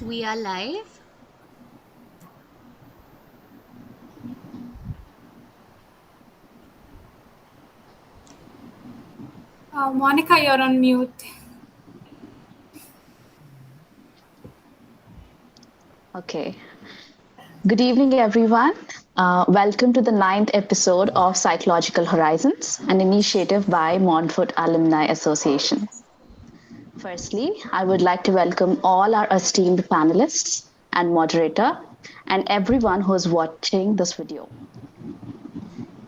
We are live. Monica, you're on mute. Okay. Good evening, everyone. Welcome to the 9th episode of Psychological Horizons, an initiative by Montfort Alumni Association. Firstly, I would like to welcome all our esteemed panelists and moderator and everyone who is watching this video.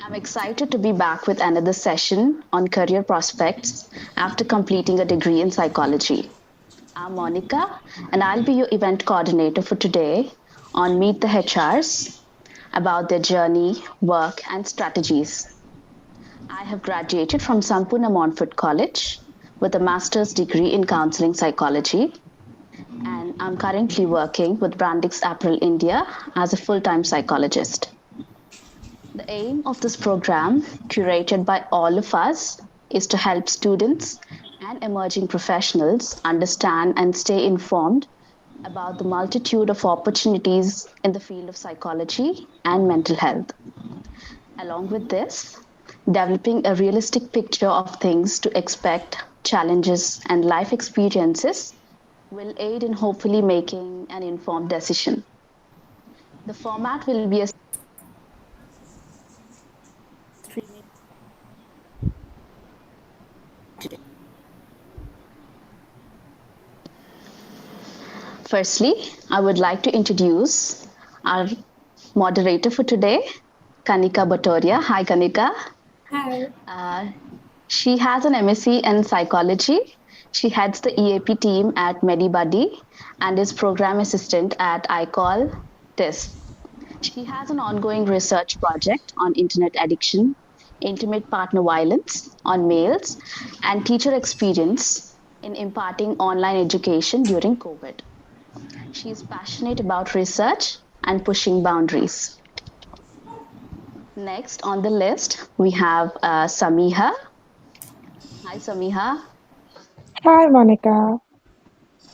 I'm excited to be back with another session on career prospects after completing a degree in psychology. I'm Monica, and I'll be your event coordinator for today on Meet the HRs about their journey, work, and strategies. I have graduated from Sampurna.montfort College with a master's degree in counseling psychology, and I'm currently working with Brandix April India as a full time psychologist. The aim of this program, curated by all of us, is to help students and emerging professionals understand and stay informed about the multitude of opportunities in the field of psychology and mental health. Along with this, developing a realistic picture of things to expect, challenges, and life experiences will aid in hopefully making an informed decision. The format will be a Firstly, I would like to introduce our moderator for today, Kanika Batoria. Hi, Kanika. Hi. She has an MSc in psychology. She heads the EAP team at MediBuddy and is program assistant at iCall TIS. She has an ongoing research project on internet addiction, intimate partner violence on males, and teacher experience in imparting online education during COVID. She is passionate about research and pushing boundaries. Next on the list, we have Samiha. Hi, Samiha. Hi, Monica.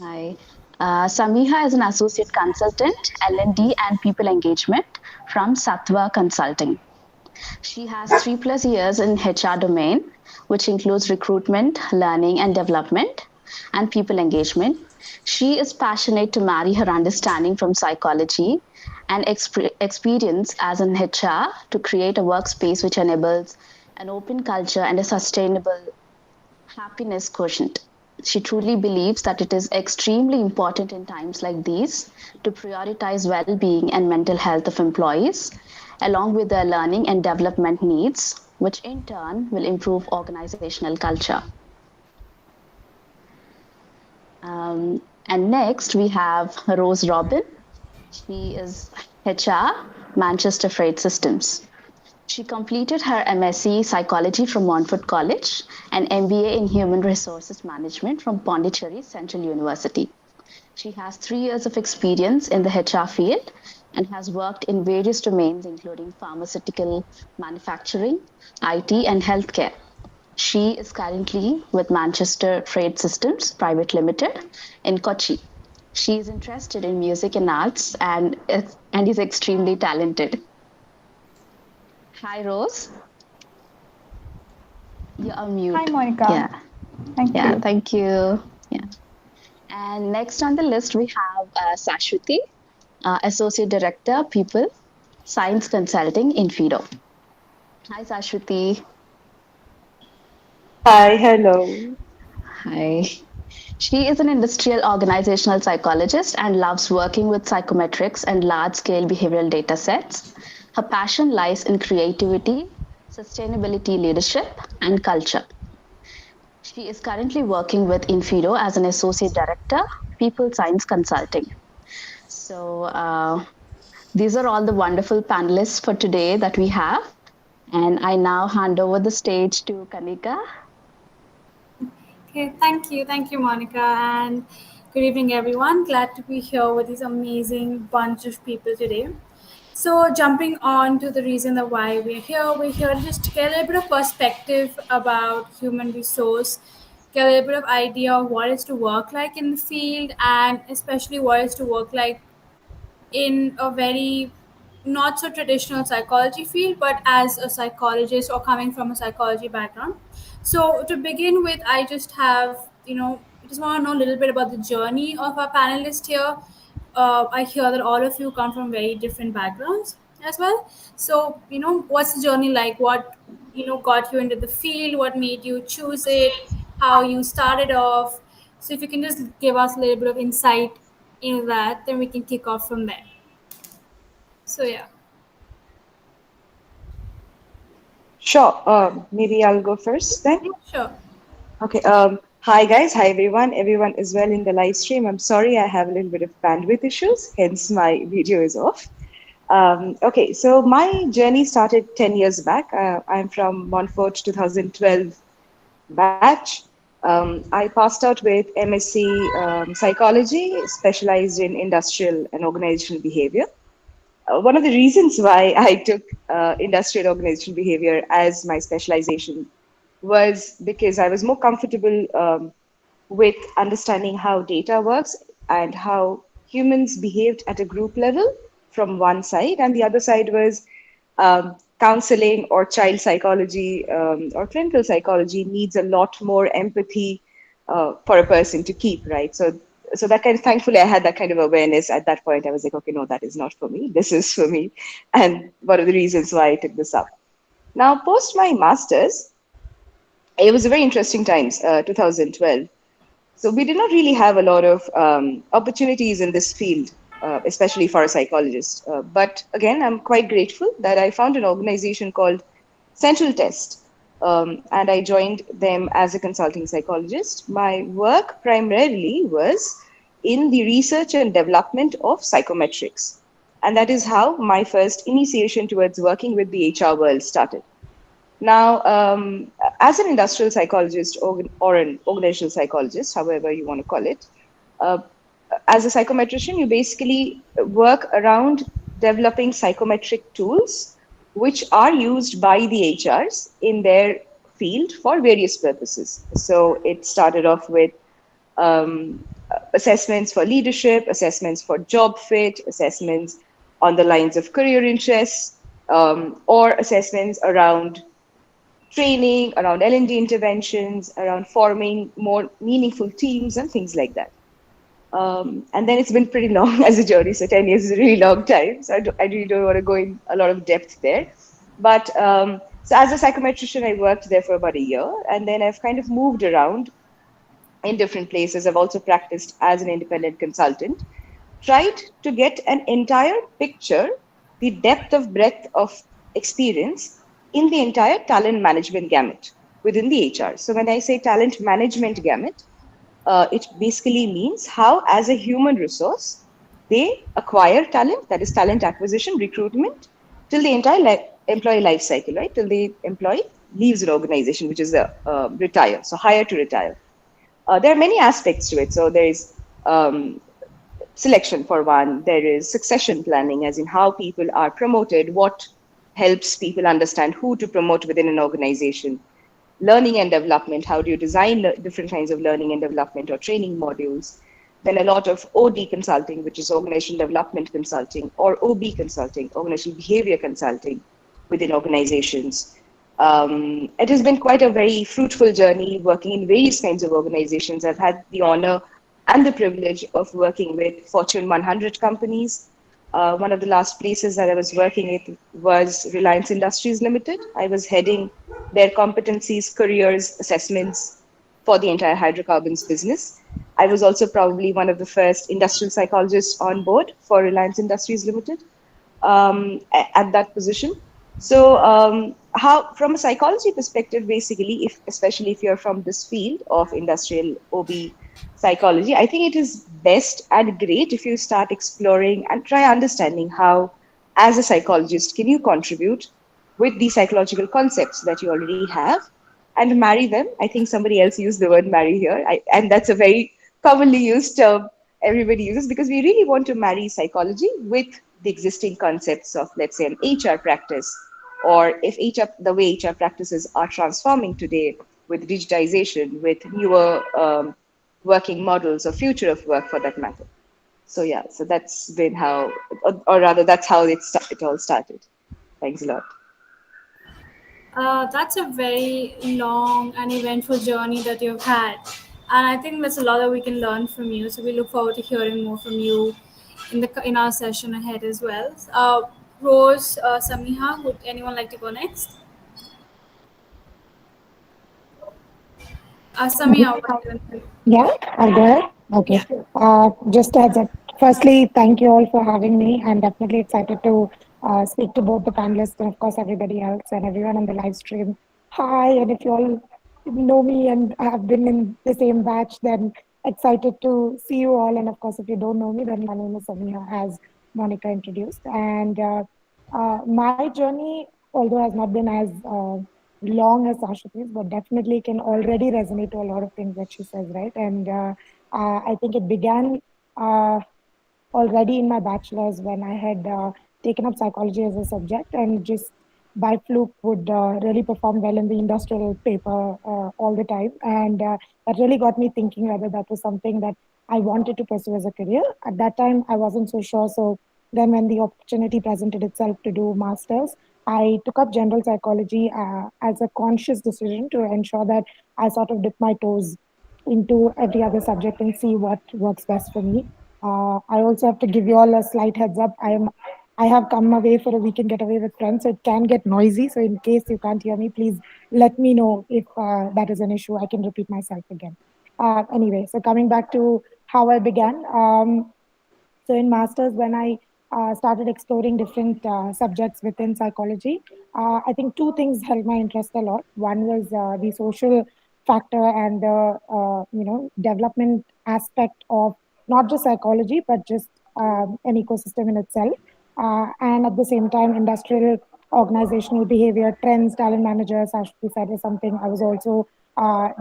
Hi. Samiha is an associate consultant, L&D and people engagement from Sattva Consulting. She has 3+ years in HR domain, which includes recruitment, learning and development, and people engagement. She is passionate to marry her understanding from psychology and experience as an HR to create a workspace which enables an open culture and a sustainable happiness quotient. She truly believes that it is extremely important in times like these to prioritize well being and mental health of employees, along with their learning and development needs, which in turn will improve organizational culture. And next, we have Rose Robin. She is HR, Manchester Freight Systems. She completed her MSc Psychology from Montfort College and MBA in Human Resources Management from Pondicherry Central University. She has 3 years of experience in the HR field and has worked in various domains, including pharmaceutical, manufacturing, IT, and healthcare. She is currently with Manchester Freight Systems Private Limited in Kochi. She is interested in music and arts and is extremely talented. Hi, Rose. You're on mute. Hi, Monica. Yeah. Thank you. Yeah. And next on the list, we have Sashwati, Associate Director, People, Science Consulting in FIDO. Hi, Sashwati. Hi, hello. Hi. She is an industrial organizational psychologist and loves working with psychometrics and large-scale behavioral data sets. Her passion lies in creativity, sustainability leadership, and culture. She is currently working with Infido as an associate director, People Science Consulting. So these are all the wonderful panelists for today that we have. And I now hand over the stage to Kanika. Okay, thank you, Monica, and good evening, everyone. Glad to be here with this amazing bunch of people today. So, jumping on to the reason that why we're here to just get a little bit of perspective about human resource, get a little bit of idea of what is to work like in the field, and especially what is to work like in a very not so traditional psychology field, but as a psychologist or coming from a psychology background. So to begin with, I just have, just want to know a little bit about the journey of our panelist here. I hear that all of you come from very different backgrounds as well. So, what's the journey like? What, got you into the field? What made you choose it? How you started off? So if you can just give us a little bit of insight into that, then we can kick off from there. So yeah, Sure. Maybe I'll go first then. sure. Okay. Hi guys. Hi everyone. Everyone is well in the live stream. I'm sorry I have a little bit of bandwidth issues, hence my video is off. Okay. So my journey started 10 years back. I'm from Montfort 2012 batch. I passed out with MSc Psychology, specialized in industrial and organizational behavior. One of the reasons why I took industrial organizational behavior as my specialization was because I was more comfortable with understanding how data works and how humans behaved at a group level from one side, and the other side was counseling or child psychology or clinical psychology needs a lot more empathy for a person to keep, right? So that kind of, thankfully I had that kind of awareness at that point. I was like, okay, no, that is not for me. This is for me. And one of the reasons why I took this up. Now, post my master's, it was a very interesting times, 2012. So we did not really have a lot of opportunities in this field, especially for a psychologist. But again, I'm quite grateful that I found an organization called Central Test, and I joined them as a consulting psychologist. My work primarily was in the research and development of psychometrics. And that is how my first initiation towards working with the HR world started. Now, as an industrial psychologist or an organizational psychologist, however you want to call it, uh, as a psychometrician, you basically work around developing psychometric tools which are used by the HRs in their field for various purposes. So it started off with um, assessments for leadership, assessments for job fit, assessments on the lines of career interests, or assessments around training, around L&D interventions, around forming more meaningful teams and things like that. And then it's been pretty long as a journey, so 10 years is a really long time. So I really don't want to go in a lot of depth there. But so as a psychometrician, I worked there for about a year, and then I've kind of moved around in different places. I've also practiced as an independent consultant, tried to get an entire picture, the depth of breadth of experience in the entire talent management gamut within the HR. So when I say talent management gamut, it basically means how, as a human resource, they acquire talent, that is talent acquisition, recruitment, till the entire employee life cycle, right? Till the employee leaves an organization, which is the retire, so hire to retire. There are many aspects to it. So there is selection for one, there is succession planning, as in how people are promoted, what helps people understand who to promote within an organization, learning and development, how do you design different kinds of learning and development or training modules, then a lot of OD consulting, which is organizational development consulting, or OB consulting, organizational behavior consulting within organizations. It has been quite a very fruitful journey working in various kinds of organizations. I've had the honor and the privilege of working with Fortune 100 companies. One of the last places that I was working with was Reliance Industries Limited. I was heading their competencies, careers, assessments for the entire hydrocarbons business. I was also probably one of the first industrial psychologists on board for Reliance Industries Limited at that position. So how, from a psychology perspective, basically, especially if you're from this field of industrial OB psychology, I think it is best and great if you start exploring and try understanding how, as a psychologist, can you contribute with the psychological concepts that you already have and marry them. I think somebody else used the word marry here, and that's a very commonly used term everybody uses, because we really want to marry psychology with the existing concepts of, let's say, an HR practice, or if HR, the way HR practices are transforming today, with digitization, with newer working models or future of work for that matter. So yeah, so that's been how, or rather, that's how it all started. Thanks a lot. That's a very long and eventful journey that you've had, and I think there's a lot that we can learn from you. So we look forward to hearing more from you in our session ahead as well. Rose, Samiha, would anyone like to go next? Samiha, what do you think? Yeah, I'll go ahead. Okay. Yeah. Just as a firstly, thank you all for having me. I'm definitely excited to speak to both the panelists and, of course, everybody else and everyone on the live stream. Hi, and if you all know me and have been in the same batch, then excited to see you all. And, of course, if you don't know me, then my name is Samia, as Monica introduced. And my journey, although has not been as long as Ashati's, but definitely can already resonate to a lot of things that she says, right? And I think it began already in my bachelor's when I had taken up psychology as a subject and just by fluke would really perform well in the industrial paper all the time. And that really got me thinking whether that was something that I wanted to pursue as a career. At that time, I wasn't so sure. So then when the opportunity presented itself to do masters, I took up general psychology as a conscious decision to ensure that I sort of dip my toes into every other subject and see what works best for me. I also have to give you all a slight heads up. I have come away for a weekend getaway with friends, so it can get noisy. So in case you can't hear me, please let me know if that is an issue. I can repeat myself again. Anyway, so coming back to how I began. So in masters, when I started exploring different subjects within psychology, I think two things held my interest a lot. One was the social factor and the development aspect of not just psychology but just an ecosystem in itself, and at the same time, industrial organizational behavior trends, talent managers, as we said, is something I was also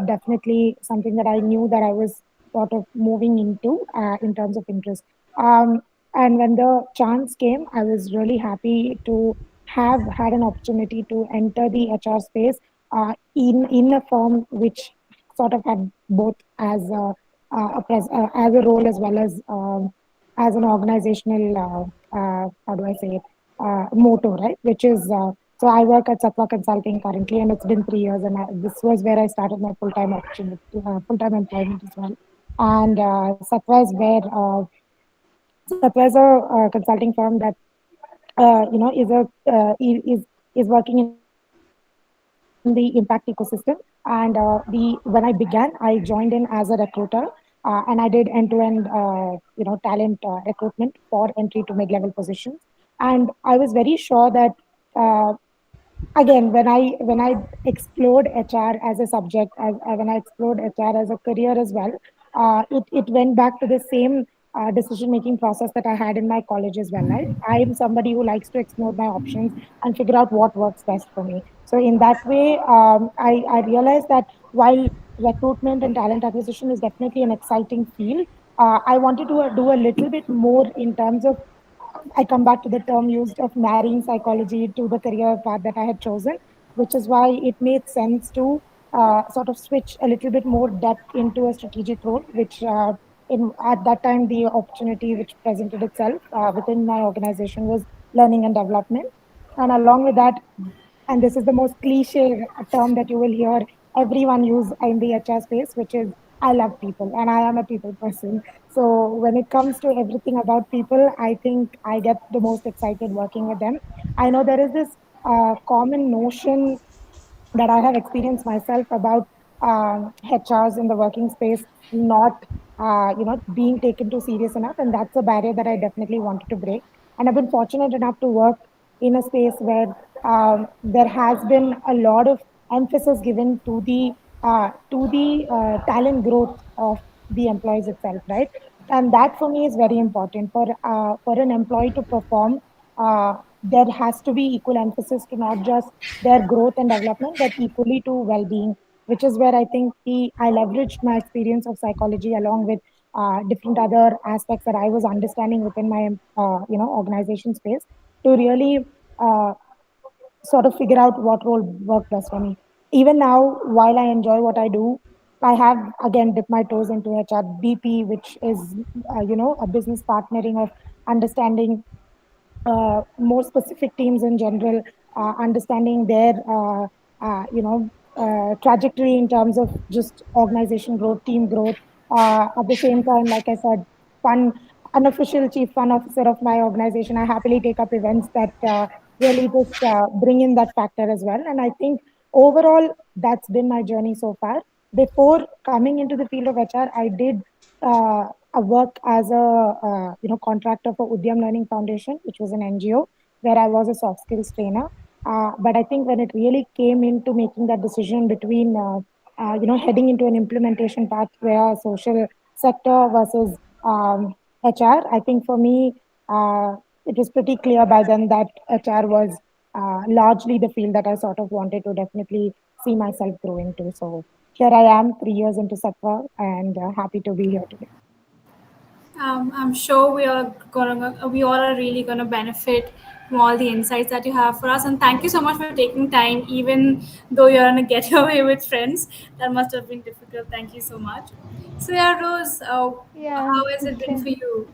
definitely something that I knew that I was sort of moving into in terms of interest. um, and when the chance came, I was really happy to have had an opportunity to enter the HR space in a firm which sort of had both as as a role as well as an organizational how do I say it motto, right? Which is so I work at Satwa Consulting currently, and it's been 3 years, and this was where I started my full time opportunity, full time employment as well. And Satwa is where Satwa is a consulting firm that is working in the impact ecosystem. And when I began, I joined in as a recruiter, and I did end-to-end talent recruitment for entry to mid-level positions. And I was very sure that uh, again when I explored HR as a subject, as when I explored HR as a career as well, it went back to the same decision making process that I had in my college as well, right? I am somebody who likes to explore my options and figure out what works best for me. So in that way, I realized that while recruitment and talent acquisition is definitely an exciting field, I wanted to do a little bit more in terms of, I come back to the term used of marrying psychology to the career path that I had chosen, which is why it made sense to sort of switch a little bit more depth into a strategic role, which at that time, the opportunity which presented itself within my organization was learning and development. And along with that, and this is the most cliche term that you will hear everyone use in the HR space, which is I love people and I am a people person. So when it comes to everything about people, I think I get the most excited working with them. I know there is this common notion that I have experienced myself about HRs in the working space not being taken too serious enough, and that's a barrier that I definitely wanted to break. And I've been fortunate enough to work in a space where there has been a lot of emphasis given to the talent growth of the employees itself, right? And that for me is very important for an employee to perform. There has to be equal emphasis to not just their growth and development, but equally to well-being, which is where I think I leveraged my experience of psychology along with different other aspects that I was understanding within my organization space to really uh, sort of figure out what role worked best for me. even now, while I enjoy what I do, I have again dipped my toes into HRBP, which is a business partnering of understanding more specific teams in general, understanding their trajectory in terms of just organization growth, team growth. At the same time, like I said, fun unofficial chief fun officer of my organization. I happily take up events that really just bring in that factor as well. And I think overall, that's been my journey so far. Before coming into the field of HR, I did I worked as a contractor for Udyam Learning Foundation, which was an NGO where I was a soft skills trainer. But I think when it really came into making that decision between heading into an implementation path where social sector versus HR, I think for me it was pretty clear by then that HR was largely the field that I sort of wanted to definitely see myself grow into. So here I am, 3 years into Sattva, and happy to be here today. I'm sure we all are really gonna benefit from all the insights that you have for us. And thank you so much for taking time, even though you're on a getaway with friends. That must have been difficult. Thank you so much. So yeah, Rose, Yeah, how has it been for okay. you?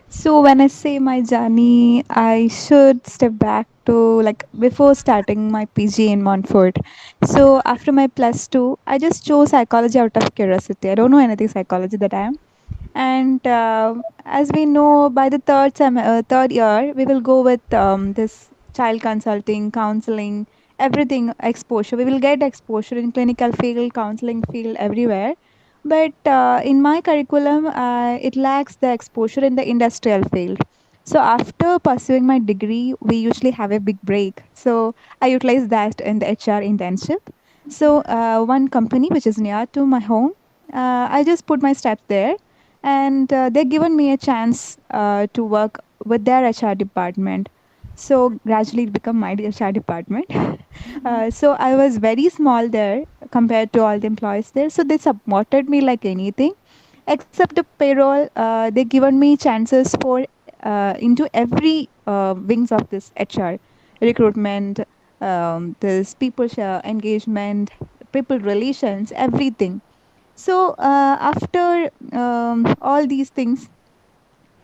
So when I say my journey, I should step back to like before starting my PG in Montfort. So after my plus two, I just chose psychology out of curiosity. I don't know anything psychology that I am. And as we know, by the third year, we will go with this child consulting, counseling, everything exposure. We will get exposure in clinical field, counseling field, everywhere. But in my curriculum, it lacks the exposure in the industrial field. So after pursuing my degree, we usually have a big break. So I utilize that in the HR internship. So one company which is near to my home, I just put my steps there, and they given me a chance to work with their HR department. So gradually it become my HR department. So I was very small there compared to all the employees there. So they supported me like anything, except the payroll. They given me chances for into every wings of this HR recruitment, this people share engagement, people relations, everything. So after all these things,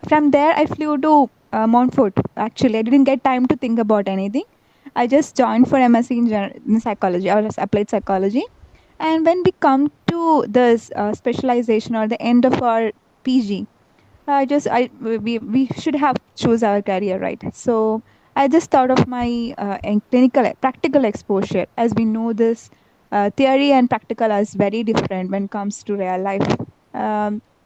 from there I flew to Montfort. Actually, I didn't get time to think about anything. I just joined for MSc in psychology or applied psychology. And when we come to this specialization or the end of our PG, we should have choose our career, right? So I just thought of my clinical practical exposure. As we know, this theory and practical is very different when it comes to real life.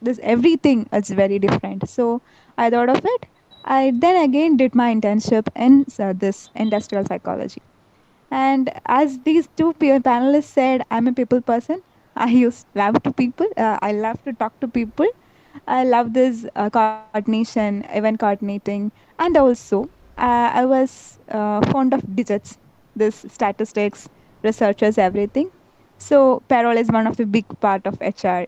This everything is very different. So I thought of it. I then again did my internship in this industrial psychology. And as these two panelists said, I'm a people person. I use love to people. I love to talk to people. I love this coordination, event coordinating, and also I was fond of digits, this statistics, researchers, everything. So payroll is one of the big part of HR.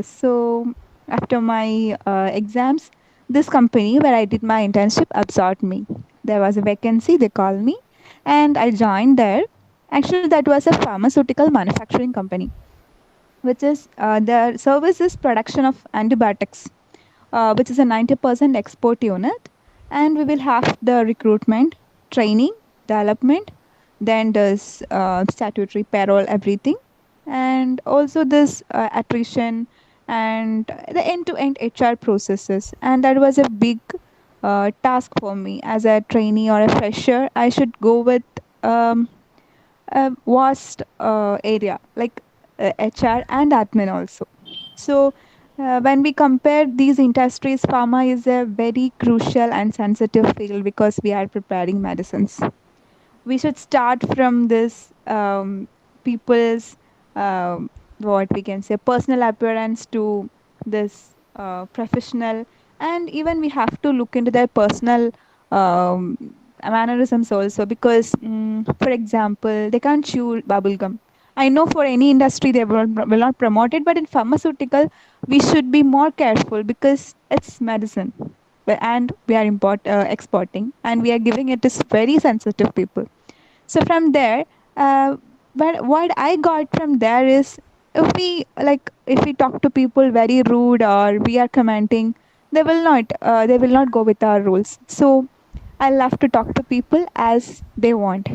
So after my exams, this company where I did my internship absorbed me. There was a vacancy. They called me, and I joined there. Actually, that was a pharmaceutical manufacturing company, which is their service is production of antibiotics, which is a 90% export unit. And we will have the recruitment, training, development, then there's statutory payroll, everything. And also this attrition and the end-to-end HR processes. And that was a big task for me as a trainee or a fresher. I should go with um, a vast area like HR and admin also. So when we compare these industries, pharma is a very crucial and sensitive field because we are preparing medicines. We should start from this people's what we can say personal appearance to this professional, and even we have to look into their personal um, mannerisms also because for example they can't chew bubble gum. I know for any industry they will not promote it, but in pharmaceutical we should be more careful because it's medicine. And we are exporting, and we are giving it to very sensitive people. So from there, but what I got from there is, if we talk to people very rude or we are commenting, they will not go with our rules. So I love to talk to people as they want.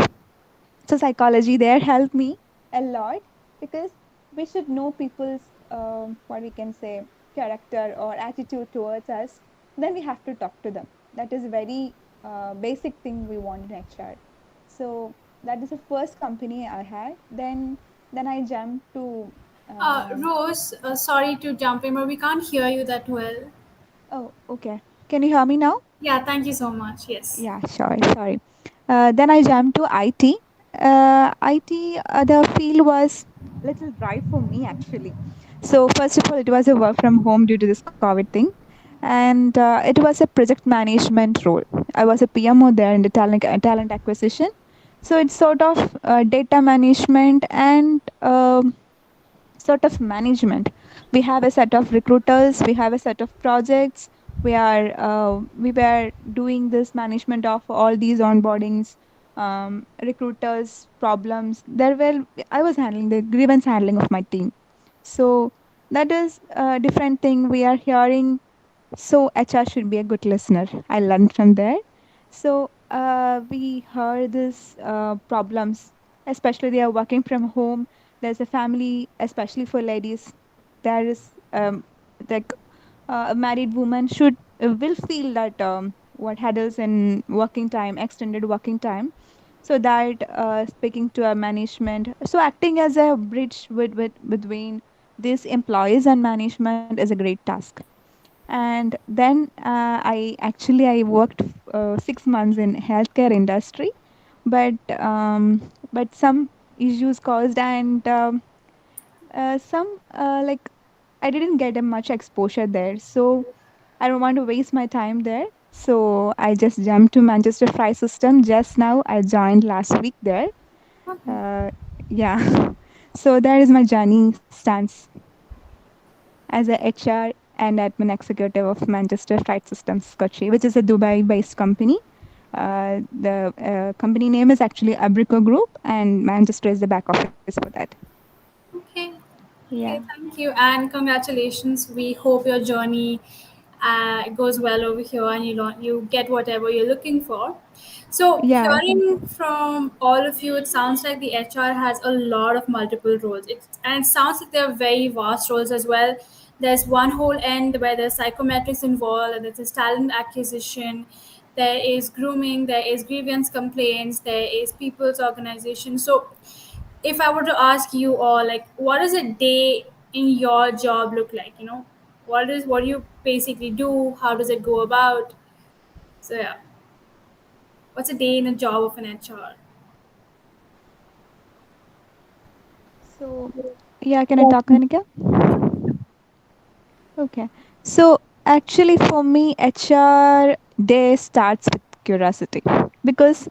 So psychology there helped me a lot, because we should know people's, what we can say, character or attitude towards us. Then we have to talk to them. That is very basic thing we want in HR. So that is the first company I had. Then I jumped to. Rose, sorry to jump in, but we can't hear you that well. Oh, okay. Can you hear me now? Yeah, thank you so much. Yes. Yeah, sure. Sorry. Then I jumped to IT. IT, the field was little dry for me actually. So first of all, it was a work from home due to this COVID thing, and it was a project management role. I was a PMO there in the talent acquisition. So it's sort of data management and sort of management. We have a set of recruiters, we have a set of projects. We were doing this management of all these onboardings, recruiters problems. There were I was handling the grievance handling of my team. So that is a different thing we are hearing. So HR should be a good listener. I learned from there. So we heard this problems, especially they are working from home. There's a family, especially for ladies. There is like a married woman should will feel that what hurdles in working time, extended working time. So that speaking to a management, so acting as a bridge between these employees and management is a great task. And then I worked 6 months in healthcare industry, but some issues caused, and some I didn't get a much exposure there, so I don't want to waste my time there. So I just jumped to Manchester Fry System. Just now I joined last week there. Okay. uh, yeah. So that is my journey stands as a HR and admin executive of Manchester Flight Systems Kochi, which is a Dubai-based company. The company name is actually Abrico Group, and Manchester is the back office for that. Okay. Yeah, Okay, thank you and congratulations. We hope your journey goes well over here and you get whatever you're looking for. So, yeah, thank hearing you. from all of you, it sounds like the HR has a lot of multiple roles. And it sounds like they're very vast roles as well. There's one whole end where there's psychometrics involved, and there's talent acquisition, there is grooming, there is grievance complaints, there is people's organization. So, if I were to ask you all, like, what does a day in your job look like? What do you basically do? How does it go about? So yeah, what's a day in a job of an HR? So, yeah, can I talk, Anika? Okay. So, actually, for me, HR day starts with curiosity, because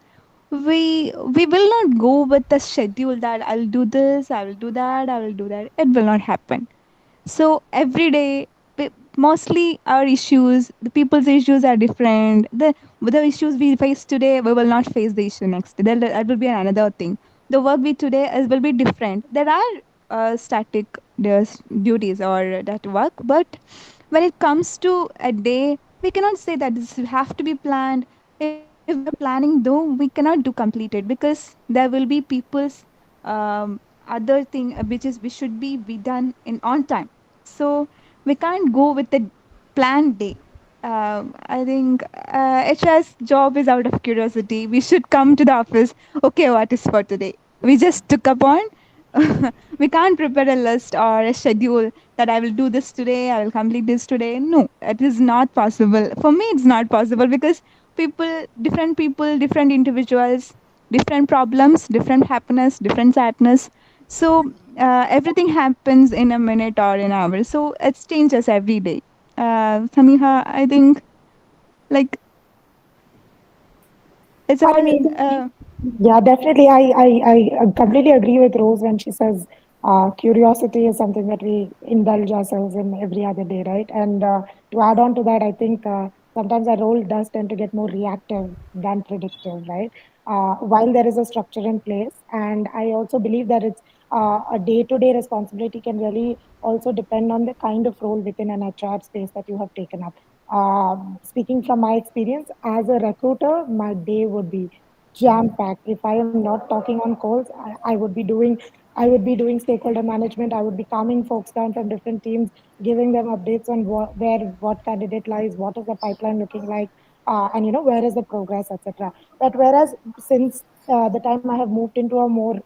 we will not go with the schedule that I'll do this, I will do that, I will do that. It will not happen. So every day, mostly our issues, the people's issues are different. The issues we face today, we will not face the issue next day. That will be another thing. The work we today will be different. There are static duties or that work, but when it comes to a day, we cannot say that this will have to be planned. If we are planning, though, we cannot do completed, because there will be people's other thing, which is we should be done in on time. So we can't go with the planned day. I think HR's job is out of curiosity. We should come to the office. Okay, what is for today? We just took upon. We can't prepare a list or a schedule that I will do this today, I will complete this today. No, it is not possible. For me, it's not possible, because people, different individuals, different problems, different happiness, different sadness. So everything happens in a minute or an hour. So it changes every day. Samiha, I think, like, it's I all. mean, yeah, definitely. I completely agree with Rose when she says curiosity is something that we indulge ourselves in every other day, right? And to add on to that, I think sometimes our role does tend to get more reactive than predictive, right? while there is a structure in place. And I also believe that it's a day-to-day responsibility can really also depend on the kind of role within an HR space that you have taken up. Speaking from my experience as a recruiter, my day would be jam packed. If I am not talking on calls, I would be doing stakeholder management. I would be calming folks down from different teams, giving them updates on what candidate lies, what is the pipeline looking like, and where is the progress, etc. But whereas since the time I have moved into a more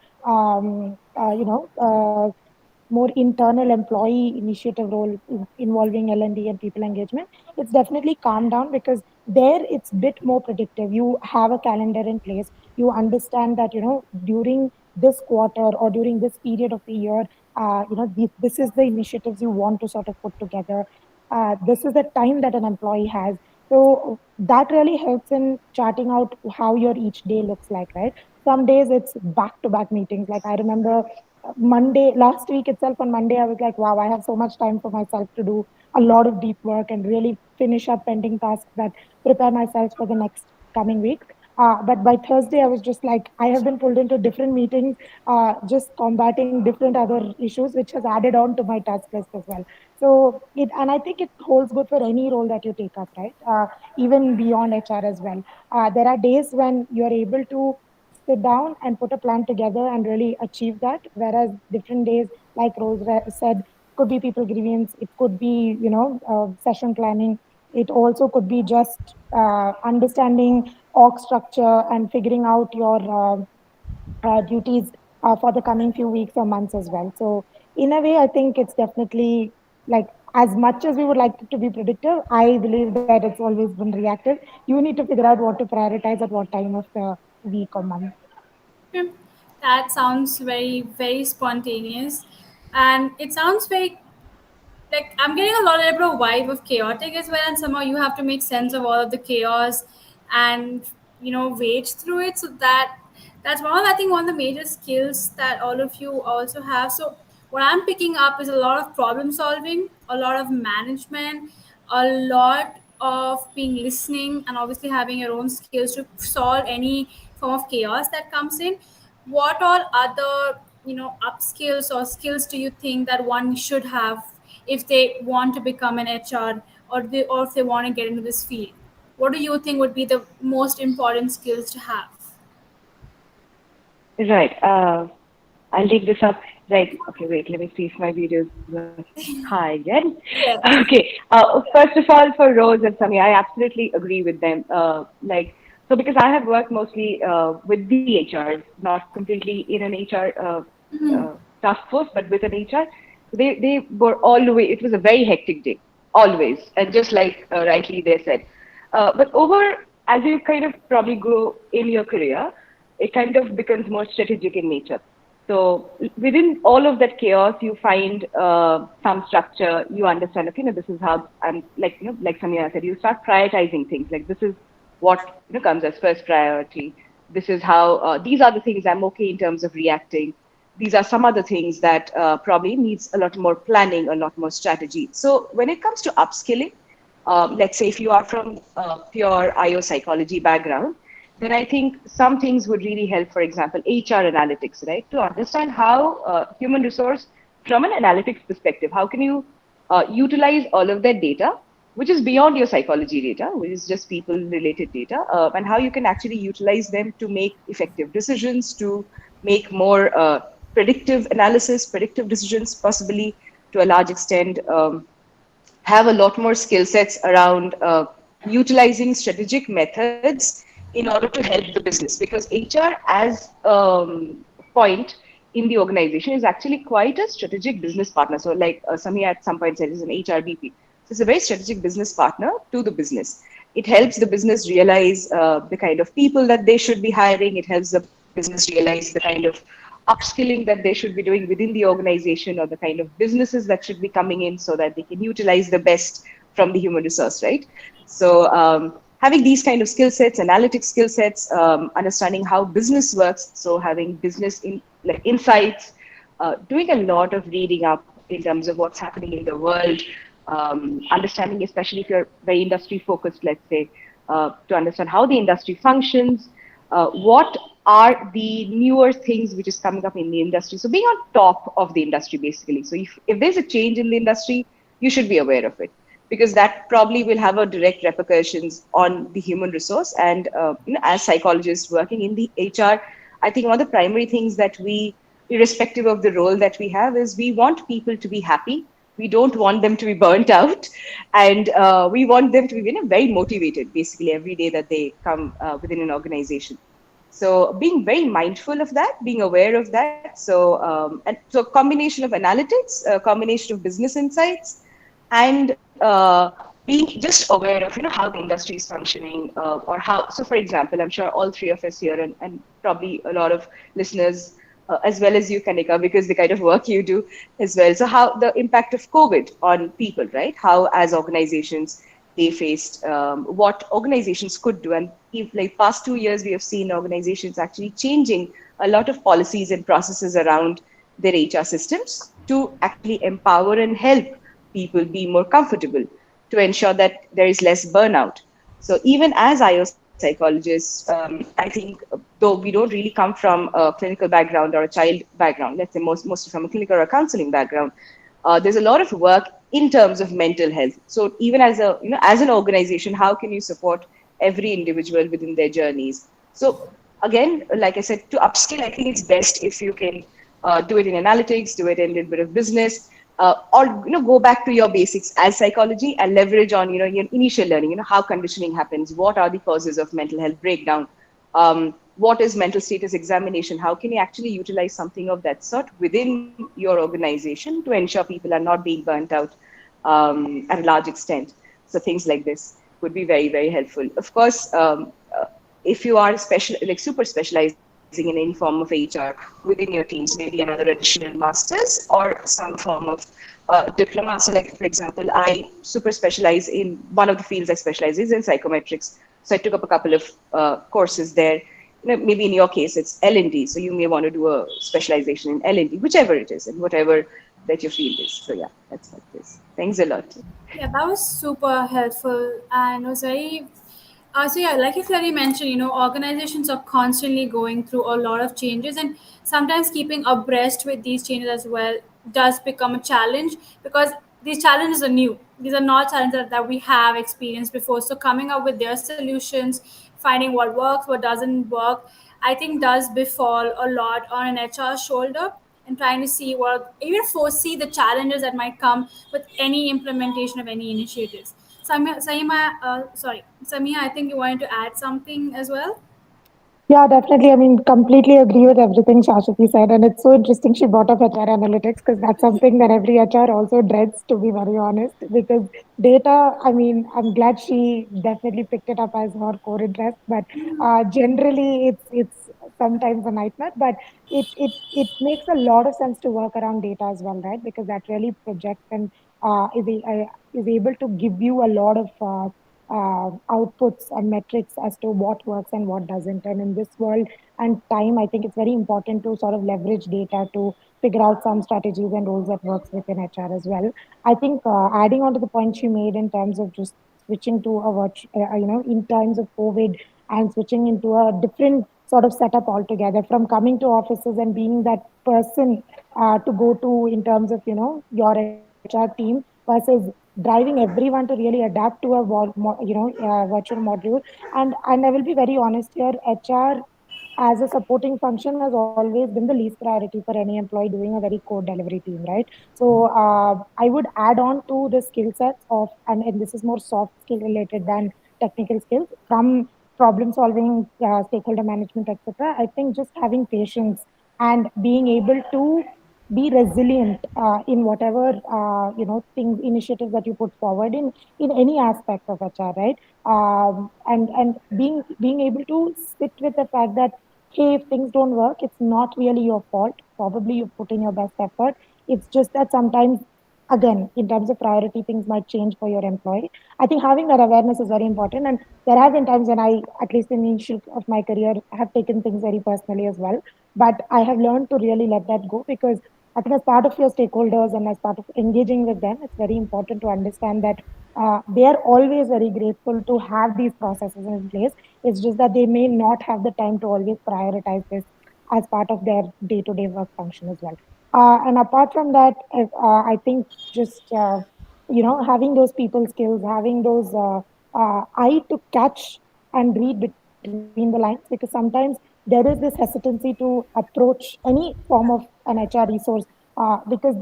more internal employee initiative role involving L&D and people engagement, it's definitely calmed down because there it's a bit more predictive. You have a calendar in place. You understand that, during this quarter or during this period of the year, this is the initiatives you want to sort of put together. This is the time that an employee has. So that really helps in charting out how your each day looks like, right? Some days it's back to back meetings. Like I remember Monday, last week itself, on Monday, I was like, wow, I have so much time for myself to do a lot of deep work and really finish up pending tasks that prepare myself for the next coming week. But by Thursday, I was just like, I have been pulled into different meetings, just combating different other issues, which has added on to my task list as well. And I think it holds good for any role that you take up, right? Even beyond HR as well. There are days when you're able to sit down and put a plan together and really achieve that. Whereas different days, like said, could be people grievance, it could be, session planning. It also could be just understanding org structure and figuring out your duties for the coming few weeks or months as well. So, in a way, I think it's definitely like as much as we would like it to be predictive, I believe that it's always been reactive. You need to figure out what to prioritize at what time of the week or month. Okay. That sounds very, very spontaneous. And it sounds very, like, I'm getting a lot of vibe of chaotic as well. And somehow you have to make sense of all of the chaos and, wade through it. So that's one of, I think, one of the major skills that all of you also have. So what I'm picking up is a lot of problem solving, a lot of management, a lot of being listening, and obviously having your own skills to solve any form of chaos that comes in. What all other upskills or skills do you think that one should have if they want to become an HR, or if they want to get into this field? What do you think would be the most important skills to have? Right. I'll take this up. Right. Okay, wait, let me see if my video is hi again. Okay. Yes. First of all, for Rose and Samia, I absolutely agree with them. So because I have worked mostly with the HRs, not completely in an HR task force, but with an HR, they were all the way. It was a very hectic day, always, and just like rightly they said. But over as you kind of probably grow in your career, it kind of becomes more strategic in nature. So within all of that chaos, you find some structure. You understand, okay, this is how I'm like, like Samia said, you start prioritizing things. Like this is what comes as first priority. This is how these are the things I'm okay in terms of reacting. These are some other things that probably needs a lot more planning, a lot more strategy. So when it comes to upskilling, let's say if you are from pure IO psychology background, then I think some things would really help. For example, HR analytics, right? To understand how human resource from an analytics perspective, how can you utilize all of that data, which is beyond your psychology data, which is just people related data, and how you can actually utilize them to make effective decisions, to make more predictive analysis, predictive decisions, possibly to a large extent. Have a lot more skill sets around utilizing strategic methods in order to help the business, because HR as point in the organization is actually quite a strategic business partner. So like Samia at some point said is an HRBP. So it's a very strategic business partner to the business. It helps the business realize the kind of people that they should be hiring. It helps the business realize the kind of upskilling that they should be doing within the organization, or the kind of businesses that should be coming in so that they can utilize the best from the human resource, right? So having these kind of skill sets, analytic skill sets, understanding how business works, so having business like insights, doing a lot of reading up in terms of what's happening in the world, understanding, especially if you're very industry focused, let's say, to understand how the industry functions, what are the newer things which is coming up in the industry. So being on top of the industry, basically. So if there's a change in the industry, you should be aware of it, because that probably will have a direct repercussions on the human resource. And as psychologists working in the HR, I think one of the primary things that we, irrespective of the role that we have, is we want people to be happy. We don't want them to be burnt out, and we want them to be, very motivated, basically, every day that they come within an organization. So being very mindful of that, being aware of that. And so a combination of analytics, a combination of business insights, and being just aware of how the industry is functioning, or how. So for example, I'm sure all three of us here, and probably a lot of listeners, as well as you, Kanika, because the kind of work you do as well. So how the impact of COVID on people, right? How as organizations they faced, what organizations could do. And if, like past 2 years, we have seen organizations actually changing a lot of policies and processes around their HR systems to actually empower and help people be more comfortable, to ensure that there is less burnout. So even as IO psychologists, I think, though we don't really come from a clinical background or a child background, let's say mostly from a clinical or a counseling background, there's a lot of work in terms of mental health. So even as a as an organization, how can you support every individual within their journeys? So again, like I said, to upskill, I think it's best if you can do it in analytics, do it in a little bit of business, or go back to your basics as psychology and leverage on your initial learning. How conditioning happens, what are the causes of mental health breakdown, what is mental status examination, how can you actually utilize something of that sort within your organization to ensure people are not being burnt out at a large extent. So things like this would be very, very helpful. Of course, if you are special, like super specializing in any form of HR within your teams, maybe another additional master's or some form of diploma. So, like for example, I super specialize in one of the fields I specialize is in psychometrics. So I took up a couple of courses there. Maybe in your case it's L&D, so you may want to do a specialization in L&D, whichever it is, and whatever that your field is. So yeah, that's like this. Thanks a lot. Yeah, that was super helpful and was very. So yeah, like you clearly mentioned, organizations are constantly going through a lot of changes, and sometimes keeping abreast with these changes as well does become a challenge because these challenges are new. These are not challenges that we have experienced before. So coming up with their solutions, finding what works, what doesn't work, I think does befall a lot on an HR shoulder and trying to see what even foresee the challenges that might come with any implementation of any initiatives. Samia, I think you wanted to add something as well. Yeah, definitely. I mean, completely agree with everything Shashwati said. And it's so interesting she brought up HR analytics because that's something that every HR also dreads, to be very honest. Because data, I mean, I'm glad she definitely picked it up as her core interest, but generally it's sometimes a nightmare. But it makes a lot of sense to work around data as well, right? Because that really projects and is able to give you a lot of outputs and metrics as to what works and what doesn't. And in this world and time, I think it's very important to sort of leverage data to figure out some strategies and roles that works within HR as well. I think adding on to the point you made in terms of just switching to a in times of COVID and switching into a different sort of setup altogether from coming to offices and being that person to go to in terms of your HR team versus driving everyone to really adapt to a virtual module. And I will be very honest here, HR as a supporting function has always been the least priority for any employee doing a very code delivery team, right? So I would add on to the skill sets of, and this is more soft skill related than technical skills from problem solving, stakeholder management, etc. I think just having patience and being able to be resilient in whatever things initiatives that you put forward in any aspect of HR, right? And being able to sit with the fact that hey, if things don't work, it's not really your fault. Probably you put in your best effort. It's just that sometimes, again, in terms of priority, things might change for your employee. I think having that awareness is very important. And there have been times when I, at least in the initial of my career, have taken things very personally as well. But I have learned to really let that go because I think as part of your stakeholders and as part of engaging with them, it's very important to understand that they are always very grateful to have these processes in place. It's just that they may not have the time to always prioritize this as part of their day-to-day work function as well. And apart from that, I think just having those people skills, having those eye to catch and read between the lines, because sometimes there is this hesitancy to approach any form of an HR resource because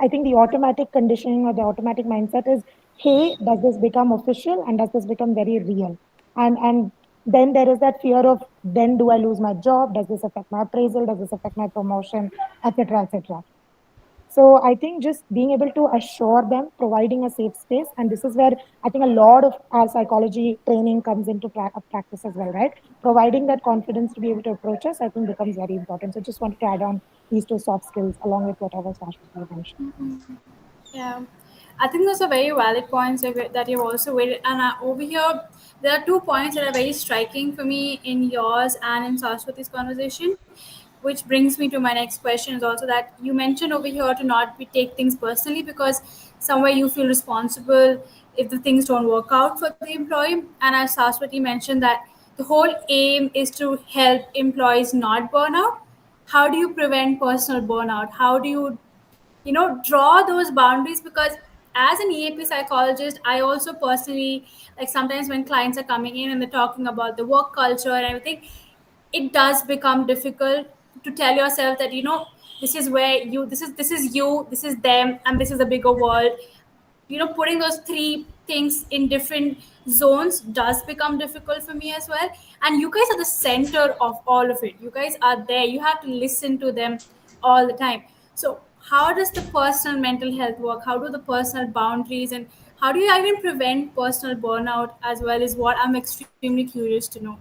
I think the automatic conditioning or the automatic mindset is, hey, does this become official and does this become very real? And then there is that fear of, then do I lose my job? Does this affect my appraisal? Does this affect my promotion, etc., etc.? So I think just being able to assure them, providing a safe space, and this is where I think a lot of our psychology training comes into practice as well, right? Providing that confidence to be able to approach us, I think becomes very important. So just wanted to add on these two soft skills along with whatever Shashwati mentioned. Yeah, I think those are very valid points that you've also weighted. And over here, there are 2 points that are very striking for me in yours and in Saraswati's conversation, which brings me to my next question. Is also that you mentioned over here to not take things personally because somewhere you feel responsible if the things don't work out for the employee. And as Saraswati mentioned that the whole aim is to help employees not burn out. How do you prevent personal burnout? How do you draw those boundaries? Because as an EAP psychologist, I also personally, like, sometimes when clients are coming in and they're talking about the work culture and everything, it does become difficult to tell yourself that this is where you this is you, this is them, and this is the bigger world. Putting those three things in different zones does become difficult for me as well. And you guys are the center of all of it. You guys are there, you have to listen to them all the time. So how does the personal mental health work? How do the personal boundaries, and how do you even prevent personal burnout as well, is what I'm extremely curious to know.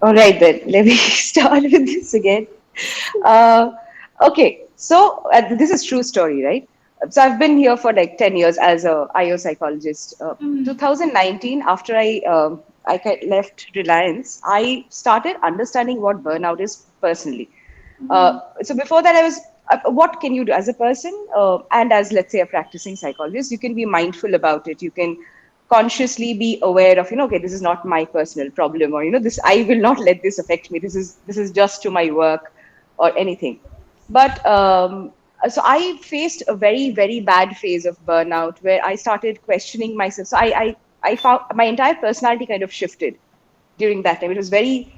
All right, then let me start with this again. Uh, okay, so this is true story, right? So I've been here for like 10 years as a IO psychologist. 2019, after left Reliance, I started understanding what burnout is personally. So before that, I was, what can you do as a person and as, let's say, a practicing psychologist? You can be mindful about it. You can consciously be aware of, okay, this is not my personal problem, or this, I will not let this affect me. This is just to my work or anything. But so I faced a very, very bad phase of burnout where I started questioning myself. So I found my entire personality kind of shifted during that time. It was very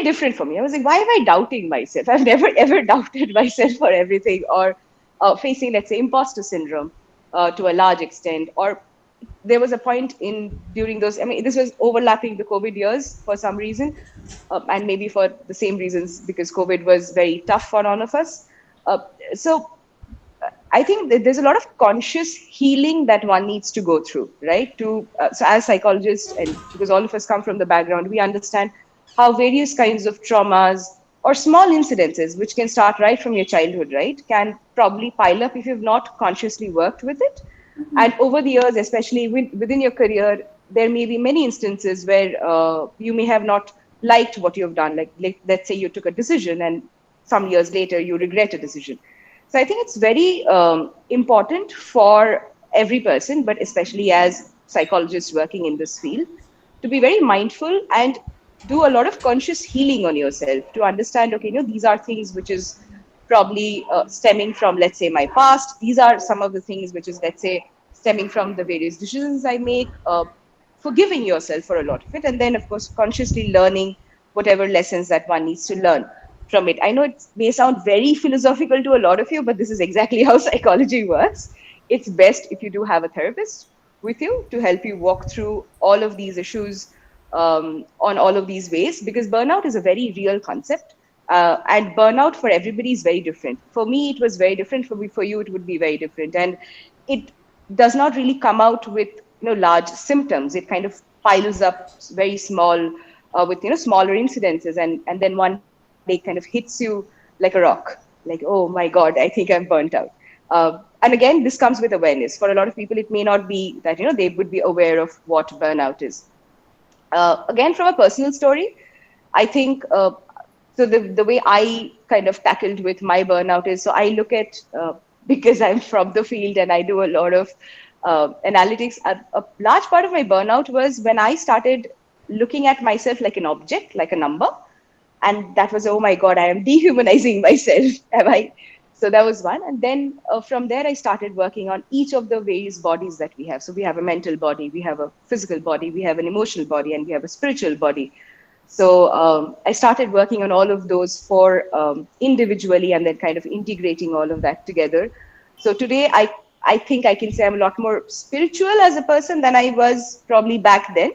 different for me. I was like, why am I doubting myself? I've never ever doubted myself for everything, or facing, let's say, imposter syndrome to a large extent. Or there was a point in during those. I mean, this was overlapping the COVID years for some reason, and maybe for the same reasons, because COVID was very tough for all of us. So I think that there's a lot of conscious healing that one needs to go through, right? So as psychologists, and because all of us come from the background, we understand how various kinds of traumas or small incidences, which can start right from your childhood, right, can probably pile up if you've not consciously worked with it. And over the years, especially within your career, there may be many instances where you may have not liked what you've done. Like, let's say you took a decision and some years later you regret a decision. So I think it's very important for every person, but especially as psychologists working in this field, to be very mindful and do a lot of conscious healing on yourself to understand, okay, these are things which is probably stemming from, let's say, my past. These are some of the things which is, let's say, stemming from the various decisions I make, forgiving yourself for a lot of it. And then, of course, consciously learning whatever lessons that one needs to learn from it. I know it may sound very philosophical to a lot of you, but this is exactly how psychology works. It's best if you do have a therapist with you to help you walk through all of these issues on all of these ways, because burnout is a very real concept. And burnout for everybody is very different. For me, it was very different. For you, it would be very different. And it does not really come out with large symptoms. It kind of piles up very small with smaller incidences, and then one day kind of hits you like a rock, like, oh my God, I think I'm burnt out. And again, this comes with awareness. For a lot of people, it may not be that they would be aware of what burnout is. Again, from a personal story, I think So the way I kind of tackled with my burnout is, so I look at because I'm from the field and I do a lot of analytics. A large part of my burnout was when I started looking at myself like an object, like a number, and that was, oh my god, I am dehumanizing myself. Am I? So that was one, and then from there I started working on each of the various bodies that we have. So we have a mental body, we have a physical body, we have an emotional body, and we have a spiritual body. So I started working on all of those four individually, and then kind of integrating all of that together. So today, I think I can say I'm a lot more spiritual as a person than I was probably back then.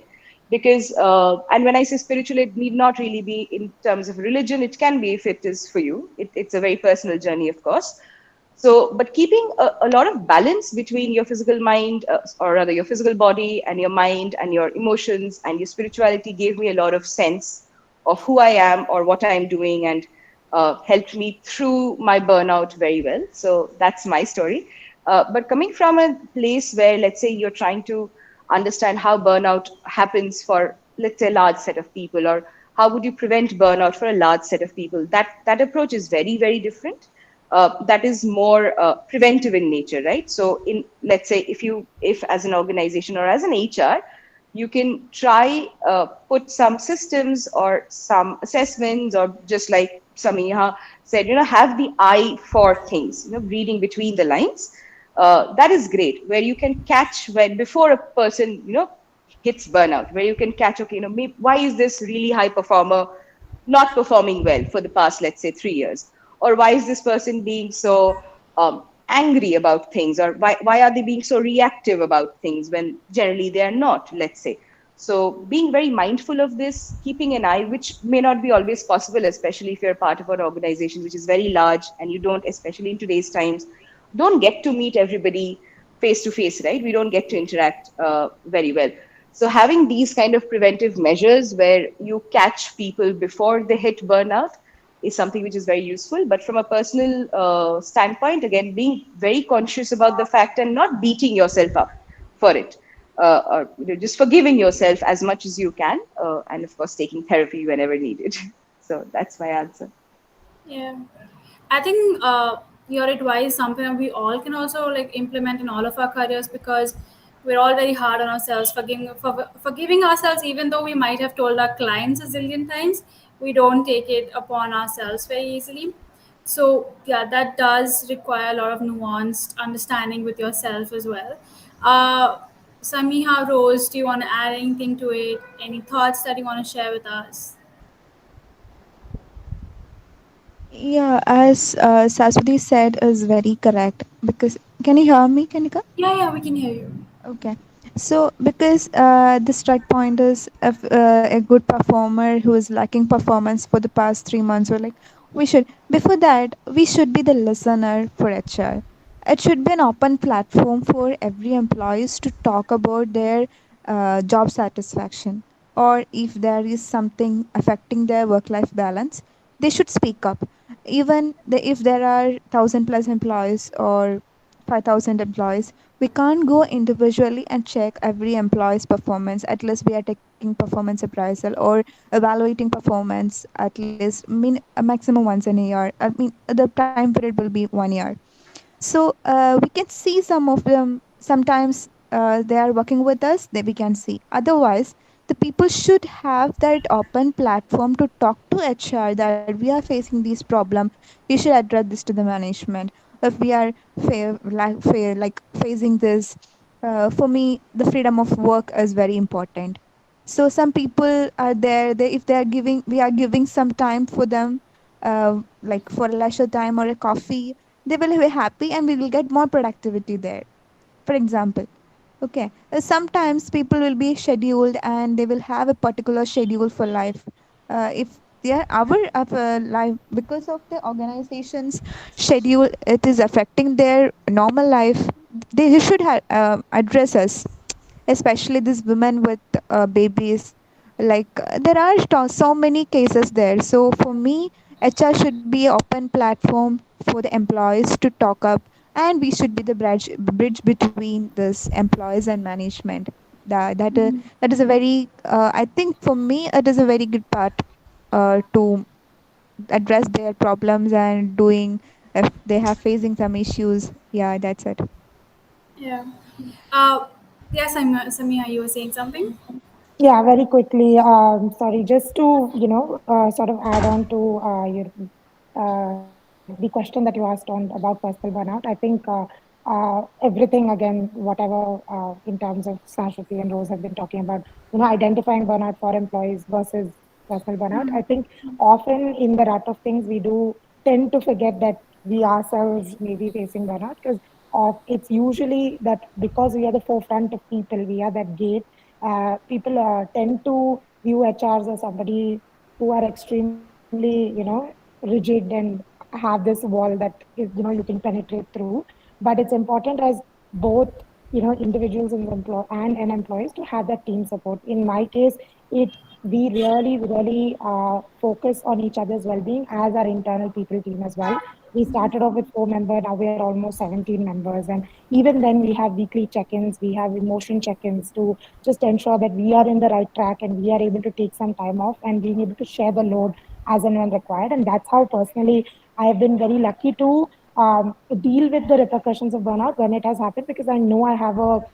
Because and when I say spiritual, it need not really be in terms of religion. It can be if it is for you. It's a very personal journey, of course. So, but keeping a lot of balance between your physical mind, or rather your physical body and your mind and your emotions and your spirituality gave me a lot of sense of who I am or what I'm doing, and helped me through my burnout very well. So that's my story. But coming from a place where, let's say, you're trying to understand how burnout happens for, let's say, a large set of people, or how would you prevent burnout for a large set of people, that approach is very, very different. That is more preventive in nature, right? So, in, let's say, if as an organization or as an HR, you can try put some systems or some assessments, or just like Samiha said, have the eye for things, reading between the lines. That is great, where you can catch when before a person, hits burnout, where you can catch, okay, maybe, why is this really high performer not performing well for the past, let's say, 3 years? Or why is this person being so angry about things? Or why are they being so reactive about things when generally they are not, let's say? So being very mindful of this, keeping an eye, which may not be always possible, especially if you're part of an organization which is very large and you don't, especially in today's times, don't get to meet everybody face to face, right? We don't get to interact very well. So having these kind of preventive measures where you catch people before they hit burnout is something which is very useful. But from a personal standpoint, again, being very conscious about the fact and not beating yourself up for it, or just forgiving yourself as much as you can, and of course taking therapy whenever needed. So that's my answer. Yeah, I think your advice is something that we all can also like implement in all of our careers, because we're all very hard on ourselves, forgiving ourselves, even though we might have told our clients a zillion times, we don't take it upon ourselves very easily. So yeah, that does require a lot of nuanced understanding with yourself as well. Uh, Samiha, Rose, do you want to add anything to it? Any thoughts that you want to share with us? Yeah, as Saswati said, is very correct. Because can you hear me, Kanika? Yeah, yeah, we can hear you. Okay. So, because the strike point is if a good performer who is lacking performance for the past 3 months, we're like, we should, before that, we should be the listener for HR. It should be an open platform for every employees to talk about their job satisfaction, or if there is something affecting their work-life balance, they should speak up. Even if there are 1,000 plus employees or 5,000 employees, we can't go individually and check every employee's performance. At least we are taking performance appraisal or evaluating performance at least a maximum once in a year. I mean, the time period will be 1 year. So we can see some of them sometimes. They are working with us, they we can see. Otherwise, the people should have that open platform to talk to HR that we are facing these problem. We should address this to the management. If we are like facing this, for me, the freedom of work is very important. So some people are there. If they are giving, we are giving some time for them, like for a leisure time or a coffee, they will be happy and we will get more productivity there, for example. Okay. Sometimes people will be scheduled and they will have a particular schedule for life. If they are our of life, because of the organization's schedule, it is affecting their normal life. They should address us, especially these women with babies. Like there are so many cases there. So for me, HR should be an open platform for the employees to talk up, and we should be the bridge between this employees and management. That is a very I think for me it is a very good part to address their problems and doing if they have facing some issues. Yeah, that's it. Yeah. Uh, yes, Samia, you were saying something? Yeah, very quickly. Sorry, just to sort of add on to the question that you asked on about personal burnout. I think everything again, whatever in terms of Sashati and Rose have been talking about, identifying burnout for employees versus personal burnout. I think often in the rut of things, we do tend to forget that we ourselves may be facing burnout because of it's usually that because we are the forefront of people, we are that gate. People tend to view HRs as somebody who are extremely, rigid and have this wall that is, you can penetrate through. But it's important as both, individuals and and employees to have that team support. In my case, it we really focus on each other's well-being as our internal people team as well. We started off with 4 members, now we are almost 17 members, and even then we have weekly check-ins, we have emotion check-ins to just ensure that we are in the right track and we are able to take some time off and being able to share the load as and when required. And that's how personally I have been very lucky to deal with the repercussions of burnout when it has happened, because I know I have a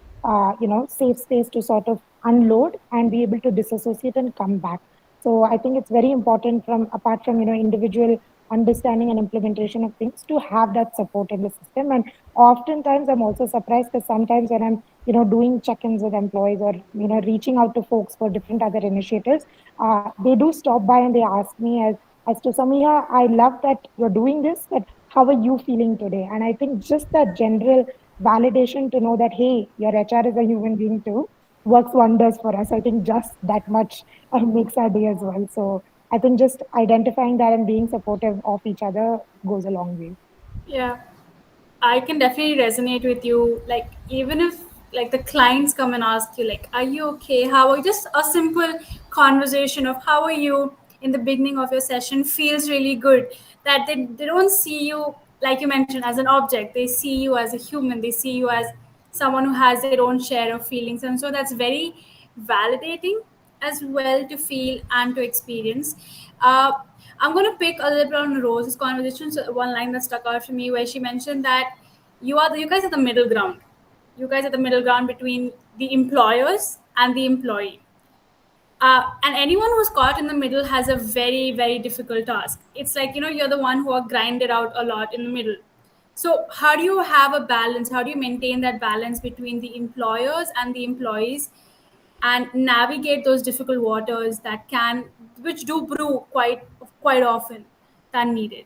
safe space to sort of unload and be able to disassociate and come back. So I think it's very important, from apart from individual understanding and implementation of things, to have that support in the system. And oftentimes I'm also surprised because sometimes when I'm doing check-ins with employees or reaching out to folks for different other initiatives, they do stop by and they ask me as to, Samia, I love that you're doing this, but how are you feeling today? And I think just that general validation to know that, hey, your HR is a human being too, works wonders for us. I think just that much makes our day as well. So I think just identifying that and being supportive of each other goes a long way. Yeah. I can definitely resonate with you. Like, even if like the clients come and ask you, like, "Are you okay? How are you?" Just a simple conversation of "How are you?" in the beginning of your session feels really good. That they don't see you, like you mentioned, as an object. They see you as a human. They see you as someone who has their own share of feelings, and so that's very validating as well to feel and to experience. Uh, I'm going to pick a little bit on Rose's conversation. So one line that stuck out for me where she mentioned that you guys are the middle ground. You guys are the middle ground between the employers and the employee. And anyone who's caught in the middle has a very, very difficult task. It's like, you're the one who are grinded out a lot in the middle. So, how do you have a balance? How do you maintain that balance between the employers and the employees and navigate those difficult waters which do brew quite often than needed?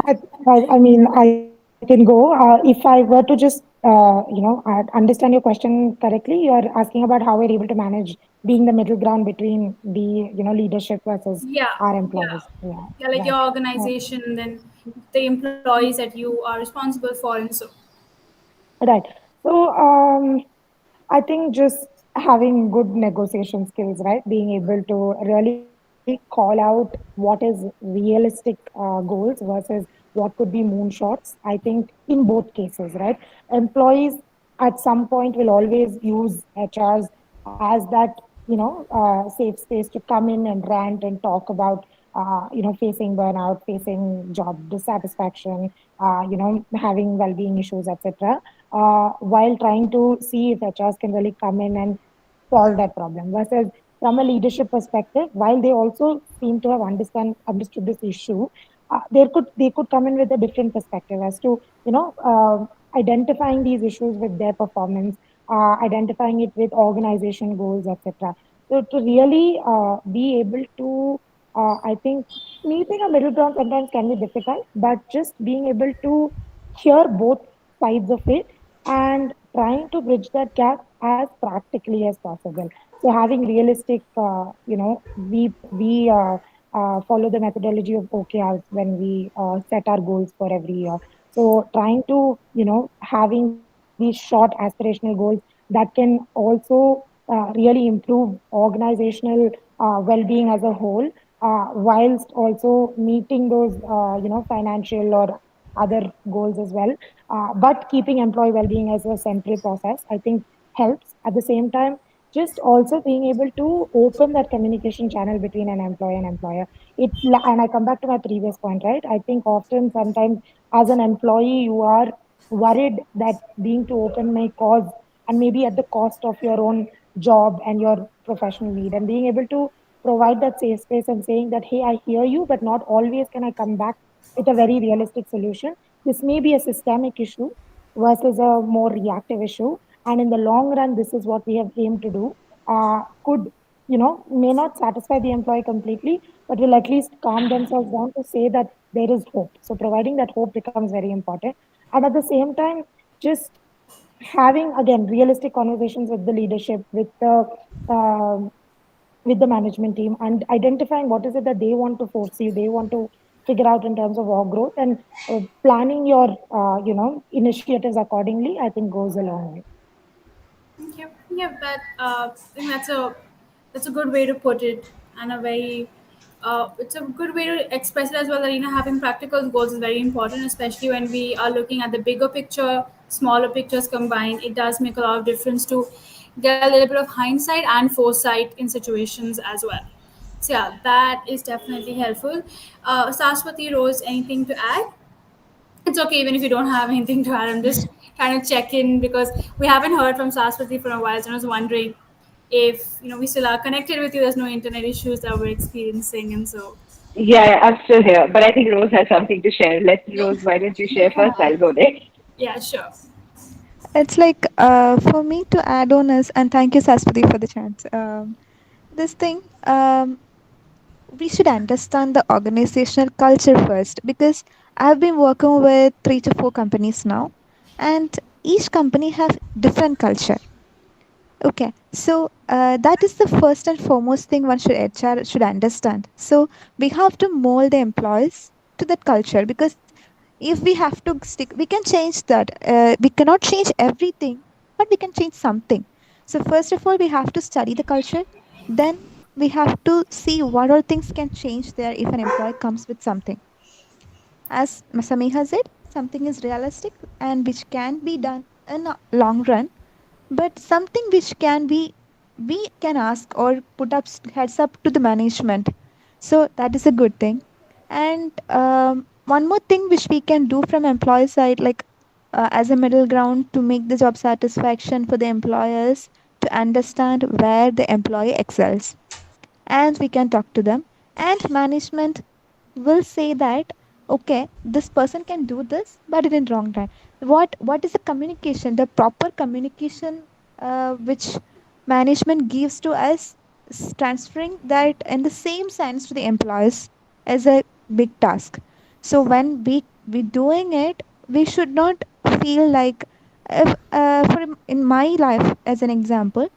I mean, I can go. If I were to just, understand your question correctly, you're asking about how we're able to manage being the middle ground between the, leadership versus Yeah, our employees. Yeah, yeah, like right. your Uh, organization and then the employees that you are responsible for, and so. right. So, I think just having good negotiation skills, right? Being able to really call out what is realistic goals versus what could be moonshots. I think in both cases, right? Employees at some point will always use HRs as that, safe space to come in and rant and talk about, facing burnout, facing job dissatisfaction, having well-being issues, etc. While trying to see if HRs can really come in and solve that problem. Versus from a leadership perspective, while they also seem to have understood this issue, they could come in with a different perspective as to identifying these issues with their performance, identifying it with organization goals, etc. So to really be able to, I think meeting a middle ground sometimes can be difficult, but just being able to hear both sides of it and trying to bridge that gap as practically as possible. So having realistic, we follow the methodology of OKRs when we set our goals for every year. So trying to, having these short aspirational goals that can also really improve organizational well-being as a whole, whilst also meeting those, financial or other goals as well. But keeping employee well-being as a central process, I think helps. At the same time, just also being able to open that communication channel between an employee and employer. And I come back to my previous point, right? I think often sometimes as an employee you are worried that being too open may cause, and maybe at the cost of your own job and your professional need, and being able to provide that safe space and saying that, hey, I hear you, but not always can I come back with a very realistic solution. This may be a systemic issue versus a more reactive issue, and in the long run this is what we have aimed to do. Could, may not satisfy the employee completely, but will at least calm themselves down to say that there is hope. So providing that hope becomes very important. And at the same time, just having again realistic conversations with the leadership, um with the management team, and identifying what is it that they want to foresee, they want to figure out in terms of org growth, and planning your initiatives accordingly, I think goes a long way. Yep, yep. I think that's a good way to put it, and a very it's a good way to express it as well. That having practical goals is very important, especially when we are looking at the bigger picture, smaller pictures combined. It does make a lot of difference to get a little bit of hindsight and foresight in situations as well. So yeah, that is definitely helpful. Saraswati Rose, anything to add? It's okay even if you don't have anything to add. I'm just trying to check in because we haven't heard from Saraswati for a while. So I was wondering if we still are connected with you. There's no internet issues that we're experiencing, and so Yeah, yeah, I'm still here, but I think Rose has something to share. Rose, why don't you share first? I'll go next. yeah, sure. It's like for me to add on is, and thank you, Saspati, for the chance. This thing, we should understand the organizational culture first, because I've been working with 3 to 4 companies now, and each company have different culture. Okay, so that is the first and foremost thing one should HR should understand. So we have to mold the employees to that culture, because if we have to stick, we can change that. We cannot change everything, but we can change something. So first of all, we have to study the culture. Then we have to see what all things can change there if an employee comes with something. As Samiha said, something is realistic and which can be done in a long run, but something which can be, we can ask or put up heads up to the management. So that is a good thing. And one more thing which we can do from employee side, like as a middle ground to make the job satisfaction for the employers, to understand where the employee excels, and we can talk to them, and management will say that, okay, this person can do this but in wrong time. What is the communication, the proper communication which management gives to us, transferring that in the same sense to the employees as a big task. So when we doing it, we should not feel like, if in my life as an example,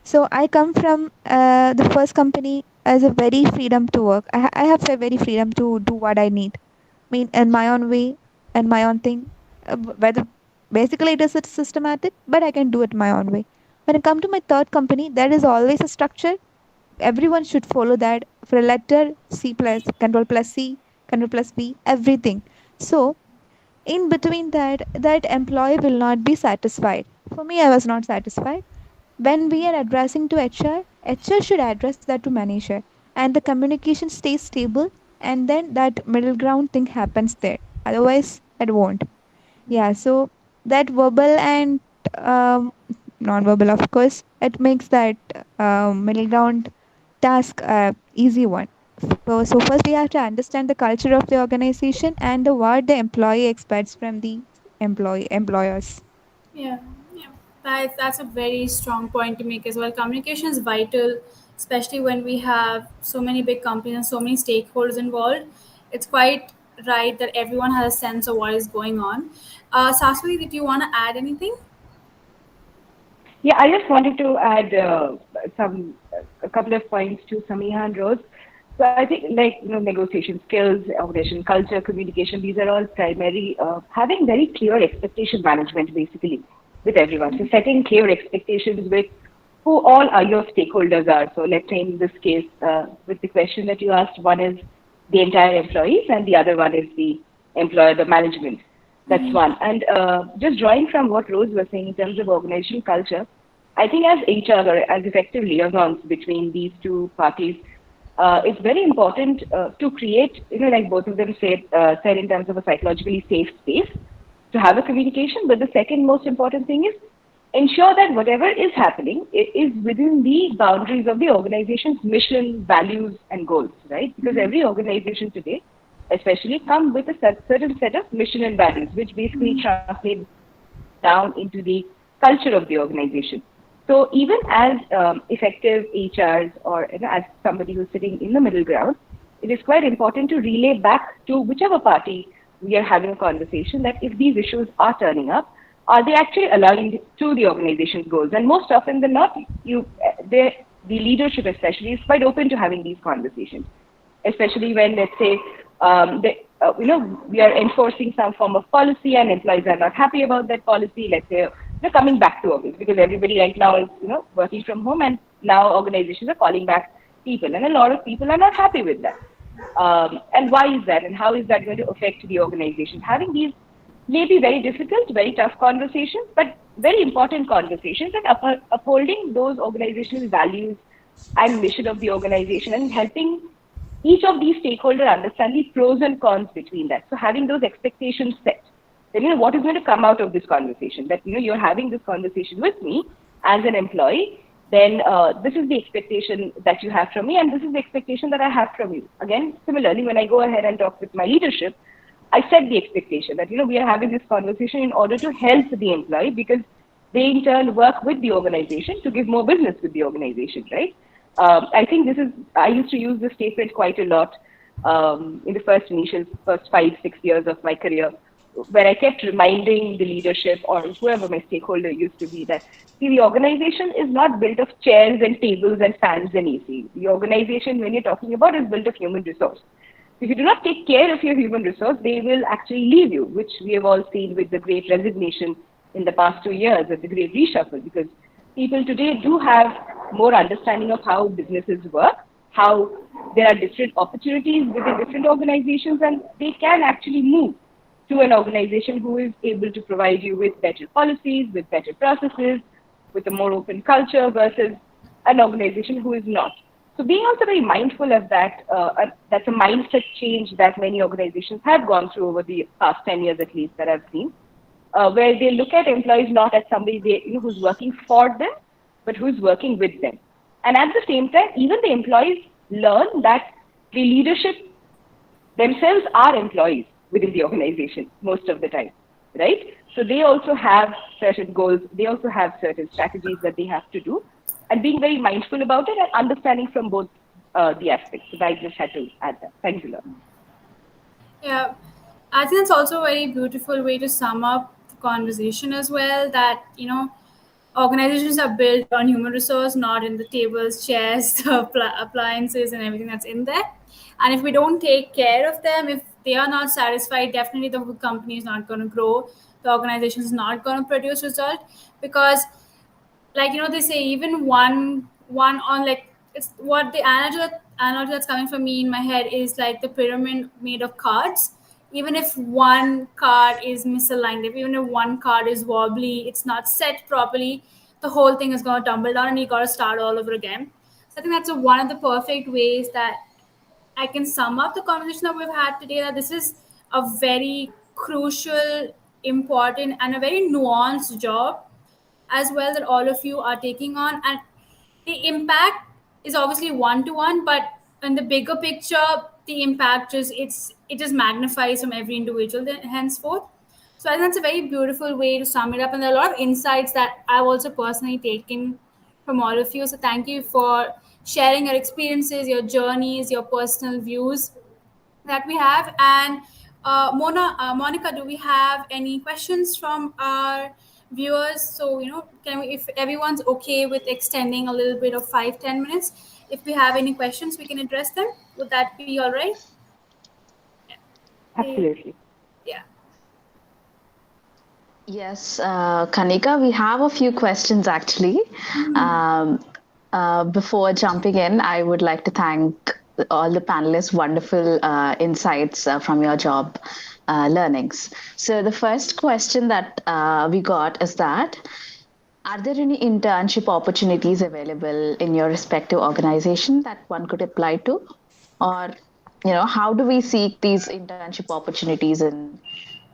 so I come from the first company as a very freedom to work. I have a very freedom to do what I need. I mean, in my own way and my own thing. Whether basically it is systematic, but I can do it my own way. When I come to my third company, there is always a structure. Everyone should follow that for a letter C plus control plus C, control plus B, everything. So in between that, that employee will not be satisfied. For me, I was not satisfied. When we are addressing to HR should address that to manager, and the communication stays stable, and then that middle ground thing happens there. Otherwise, it won't. Yeah, so that verbal and um, non-verbal, of course, it makes that middle ground task easy one. So first we have to understand the culture of the organization and the what the employee expects from the employers. Yeah, yeah. That's a very strong point to make as well. Communication is vital, especially when we have so many big companies and so many stakeholders involved. It's quite right that everyone has a sense of what is going on. Saswati, did you want to add anything? Yeah, I just wanted to add a couple of points to Samiha and Rose. So I think, like, negotiation skills, organization culture, communication, these are all primary. Having very clear expectation management, basically, with everyone. So setting clear expectations with who all are your stakeholders are. So let's say in this case, with the question that you asked, one is the entire employees, and the other one is the employer, the management. That's one. And just drawing from what Rose was saying in terms of organizational culture, I think as HR or as effective liaisons between these two parties, it's very important to create, like both of them said in terms of a psychologically safe space to have a communication. But the second most important thing is ensure that whatever is happening is within the boundaries of the organization's mission, values, and goals, right? Because every organization today, especially, come with a certain set of mission and values, which basically translate down into the culture of the organization. So even as effective HRs or as somebody who's sitting in the middle ground, it is quite important to relay back to whichever party we are having a conversation that if these issues are turning up, are they actually aligned to the organization's goals? And most often than not, the leadership especially is quite open to having these conversations, especially when, let's say, we are enforcing some form of policy and employees are not happy about that policy. Let's say they're coming back to office because everybody right now is working from home, and now organizations are calling back people, and a lot of people are not happy with that. And why is that, and how is that going to affect the organization? Having these may be very difficult, very tough conversations, but very important conversations, and upholding those organizational values and mission of the organization, and helping each of these stakeholders understand the pros and cons between that. So having those expectations set, then what is going to come out of this conversation? That you're having this conversation with me as an employee, then this is the expectation that you have from me, and this is the expectation that I have from you. Again, similarly, when I go ahead and talk with my leadership, I set the expectation that we are having this conversation in order to help the employee, because they in turn work with the organization to give more business with the organization, right? I think I used to use this statement quite a lot in the first 5-6 years of my career, where I kept reminding the leadership or whoever my stakeholder used to be that, see, the organization is not built of chairs and tables and fans and AC. The organization, when you're talking about, is built of human resource. If you do not take care of your human resource, they will actually leave you, which we have all seen with the great resignation in the past 2 years, with the great reshuffle, because people today do have more understanding of how businesses work, how there are different opportunities within different organizations, and they can actually move to an organization who is able to provide you with better policies, with better processes, with a more open culture versus an organization who is not. So being also very mindful of that, that's a mindset change that many organizations have gone through over the past 10 years at least that I've seen, where they look at employees not as somebody who's working for them, but who's working with them. And at the same time, even the employees learn that the leadership themselves are employees within the organization most of the time, right? So they also have certain goals, they also have certain strategies that they have to do, and being very mindful about it and understanding from both the aspects. So I just had to add that. Thanks a lot. Yeah, I think it's also a very beautiful way to sum up the conversation as well. That organizations are built on human resource, not in the tables, chairs, the appliances, and everything that's in there. And if we don't take care of them, if they are not satisfied, definitely the company is not going to grow. The organization is not going to produce result, because they say even one on, like, it's what the analogy that's coming from me in my head is like the pyramid made of cards. Even if one card is misaligned, even if one card is wobbly, it's not set properly, the whole thing is going to tumble down and you got to start all over again. So I think that's one of the perfect ways that I can sum up the conversation that we've had today, that this is a very crucial, important, and a very nuanced job as well that all of you are taking on. And the impact is obviously one to one, but in the bigger picture, the impact it just magnifies from every individual henceforth. So I think that's a very beautiful way to sum it up, and there are a lot of insights that I've also personally taken from all of you. So thank you for sharing your experiences, your journeys, your personal views that we have. And Monica, do we have any questions from our viewers? So can we, if everyone's okay with extending a little bit of 5-10 minutes, if we have any questions, we can address them. Would that be all right? Absolutely. Yeah. Yes, Kanika, we have a few questions actually. Before jumping in, I would like to thank all the panelists, wonderful insights from your job learnings. So the first question that we got is that, Are there any internship opportunities available in your respective organization that one could apply to? Or, how do we seek these internship opportunities in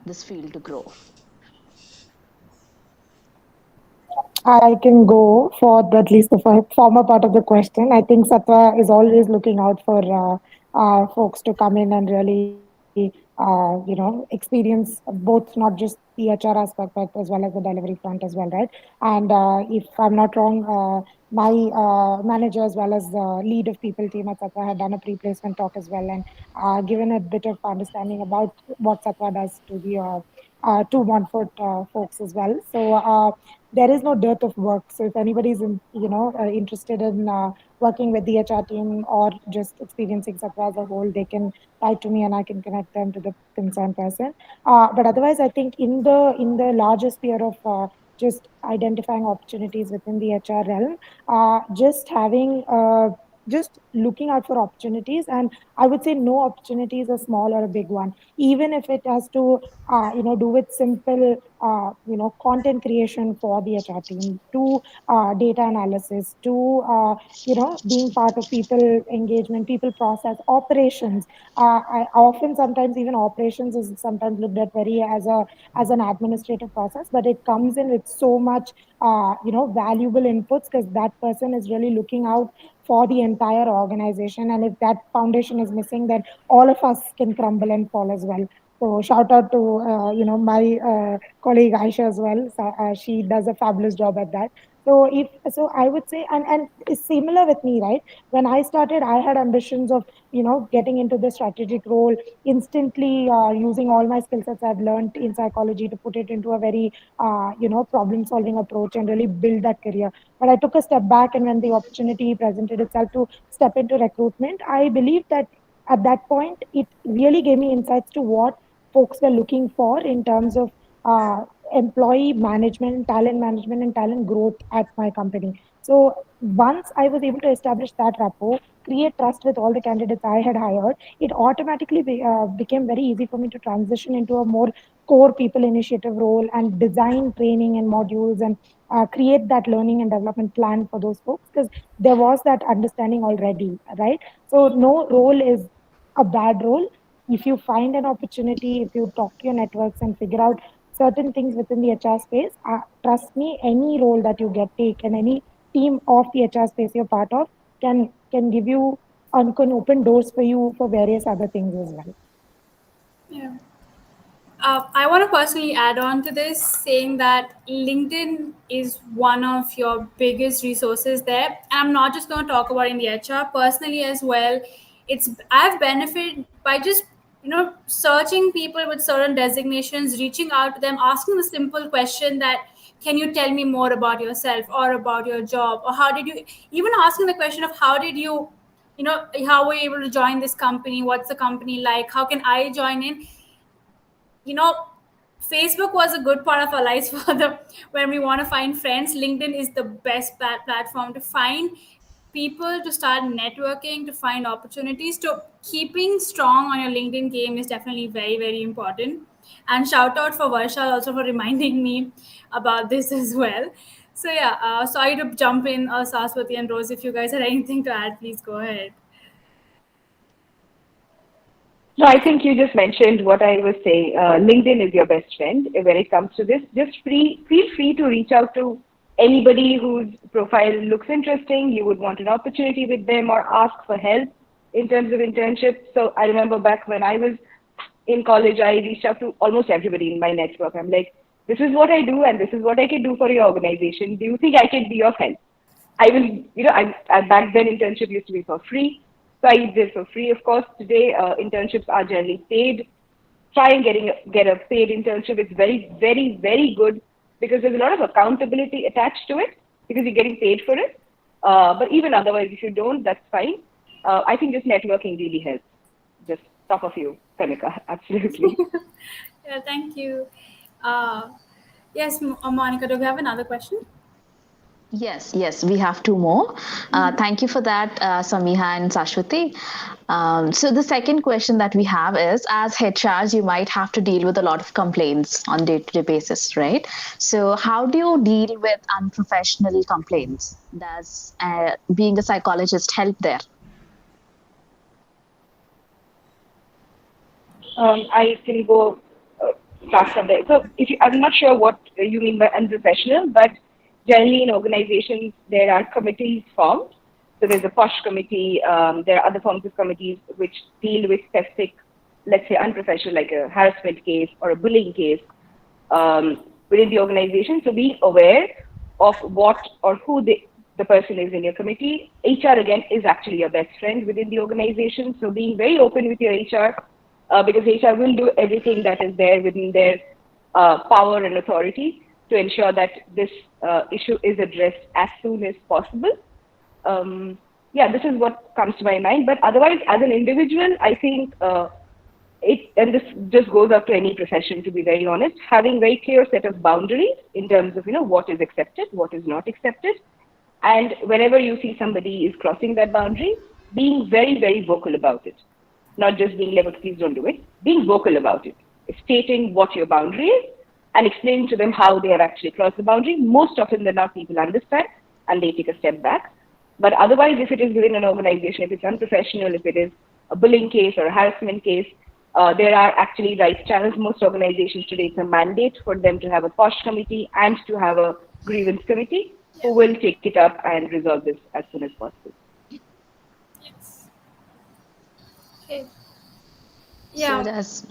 this field to grow? I can go for at least the former part of the question. I think Satwa is always looking out for folks to come in and really, experience both not just the HR aspect, but as well as the delivery front as well, right? And if I'm not wrong, my manager as well as the lead of people team at Satwa had done a pre-placement talk as well and given a bit of understanding about what Satwa does to the to Montfort folks as well. So there is no dearth of work. So if anybody's interested in working with the HR team or just experiencing Satwa as a whole, they can write to me and I can connect them to the concerned person. But otherwise, I think in the larger sphere of just identifying opportunities within the HR realm, just having just looking out for opportunities, and I would say no opportunity is a small or a big one, even if it has to do with simple content creation for the HR team, to data analysis, to being part of people engagement, people process, operations. I often sometimes even operations is sometimes looked at very as an administrative process, but it comes in with so much valuable inputs because that person is really looking out for the entire organization, and if that foundation is missing, then all of us can crumble and fall as well. So shout out to my colleague Aisha as well. So, she does a fabulous job at that. So if so, I would say, and it's similar with me, right? When I started, I had ambitions of getting into the strategic role instantly, using all my skill sets I've learned in psychology to put it into a very problem solving approach and really build that career. But I took a step back, and when the opportunity presented itself to step into recruitment, I believe that at that point, it really gave me insights to what folks were looking for in terms of uh, employee management, and talent growth at my company. So once I was able to establish that rapport, create trust with all the candidates I had hired, it automatically became very easy for me to transition into a more core people initiative role and design training and modules and create that learning and development plan for those folks because there was that understanding already, right? So no role is a bad role. If you find an opportunity, if you talk to your networks and figure out certain things within the HR space, trust me, any role that you get take and any team of the HR space you're part of can give you and can open doors for you for various other things as well. Yeah. I want to personally add on to this, saying that LinkedIn is one of your biggest resources there. And I'm not just going to talk about in the HR, personally as well. I've benefited by just searching people with certain designations, reaching out to them, asking the simple question that, can you tell me more about yourself or about your job, or how did you, even asking the question of how did you, how were you able to join this company, what's the company like, how can I join in. you know Facebook was a good part of our lives for the when we want to find friends. LinkedIn is the best platform to find people, to start networking, to find opportunities. To keeping strong on your LinkedIn game is definitely very, very important. And shout out for Varsha also for reminding me about this as well. So yeah, sorry to jump in, Saraswati and Rose, if you guys had anything to add, please go ahead. No, I think you just mentioned what I was saying. LinkedIn is your best friend when it comes to this. Just feel free to reach out to anybody whose profile looks interesting. You would want an opportunity with them or ask for help in terms of internships. So I remember back when I was in college, I reached out to almost everybody in my network. I'm like, this is what I do and this is what I can do for your organization. Do you think I can be of help? I will, back then internship used to be for free. So I did this for free. Of course, today internships are generally paid. Try and get a paid internship. It's very, very, very good because there's a lot of accountability attached to it because you're getting paid for it. But even otherwise, if you don't, that's fine. I think just networking really helps. Just top of you, Kanika. Absolutely. Yeah, thank you. uh, yes, Monica, do we have another question? Yes, we have two more. Thank you for that, Samiha and Sashwati. So the second question that we have is, as HRs, you might have to deal with a lot of complaints on day-to-day basis, right? So how do you deal with unprofessional complaints? Does being a psychologist help there? I can go start from there. So, I'm not sure what you mean by unprofessional, but generally in organizations there are committees formed. So there's a POSH committee. There are other forms of committees which deal with specific, let's say, unprofessional, like a harassment case or a bullying case within the organization. So being aware of what or who the person is in your committee. HR again is actually your best friend within the organization. So being very open with your HR because HR will do everything that is there within their power and authority to ensure that this issue is addressed as soon as possible. Yeah, this is what comes to my mind. But otherwise, as an individual, I think and this just goes up to any profession, to be very honest, having very clear set of boundaries in terms of, what is accepted, what is not accepted. And whenever you see somebody is crossing that boundary, being very, very vocal about it. Not just being like, please don't do it, being vocal about it, stating what your boundary is and explaining to them how they have actually crossed the boundary. Most often than not, people understand and they take a step back. But otherwise, if it is within an organization, if it's unprofessional, if it is a bullying case or a harassment case, there are actually rights channels. Most organizations today, it's a mandate for them to have a POSH committee and to have a grievance committee who will take it up and resolve this as soon as possible. Yes. Okay. So Yeah. does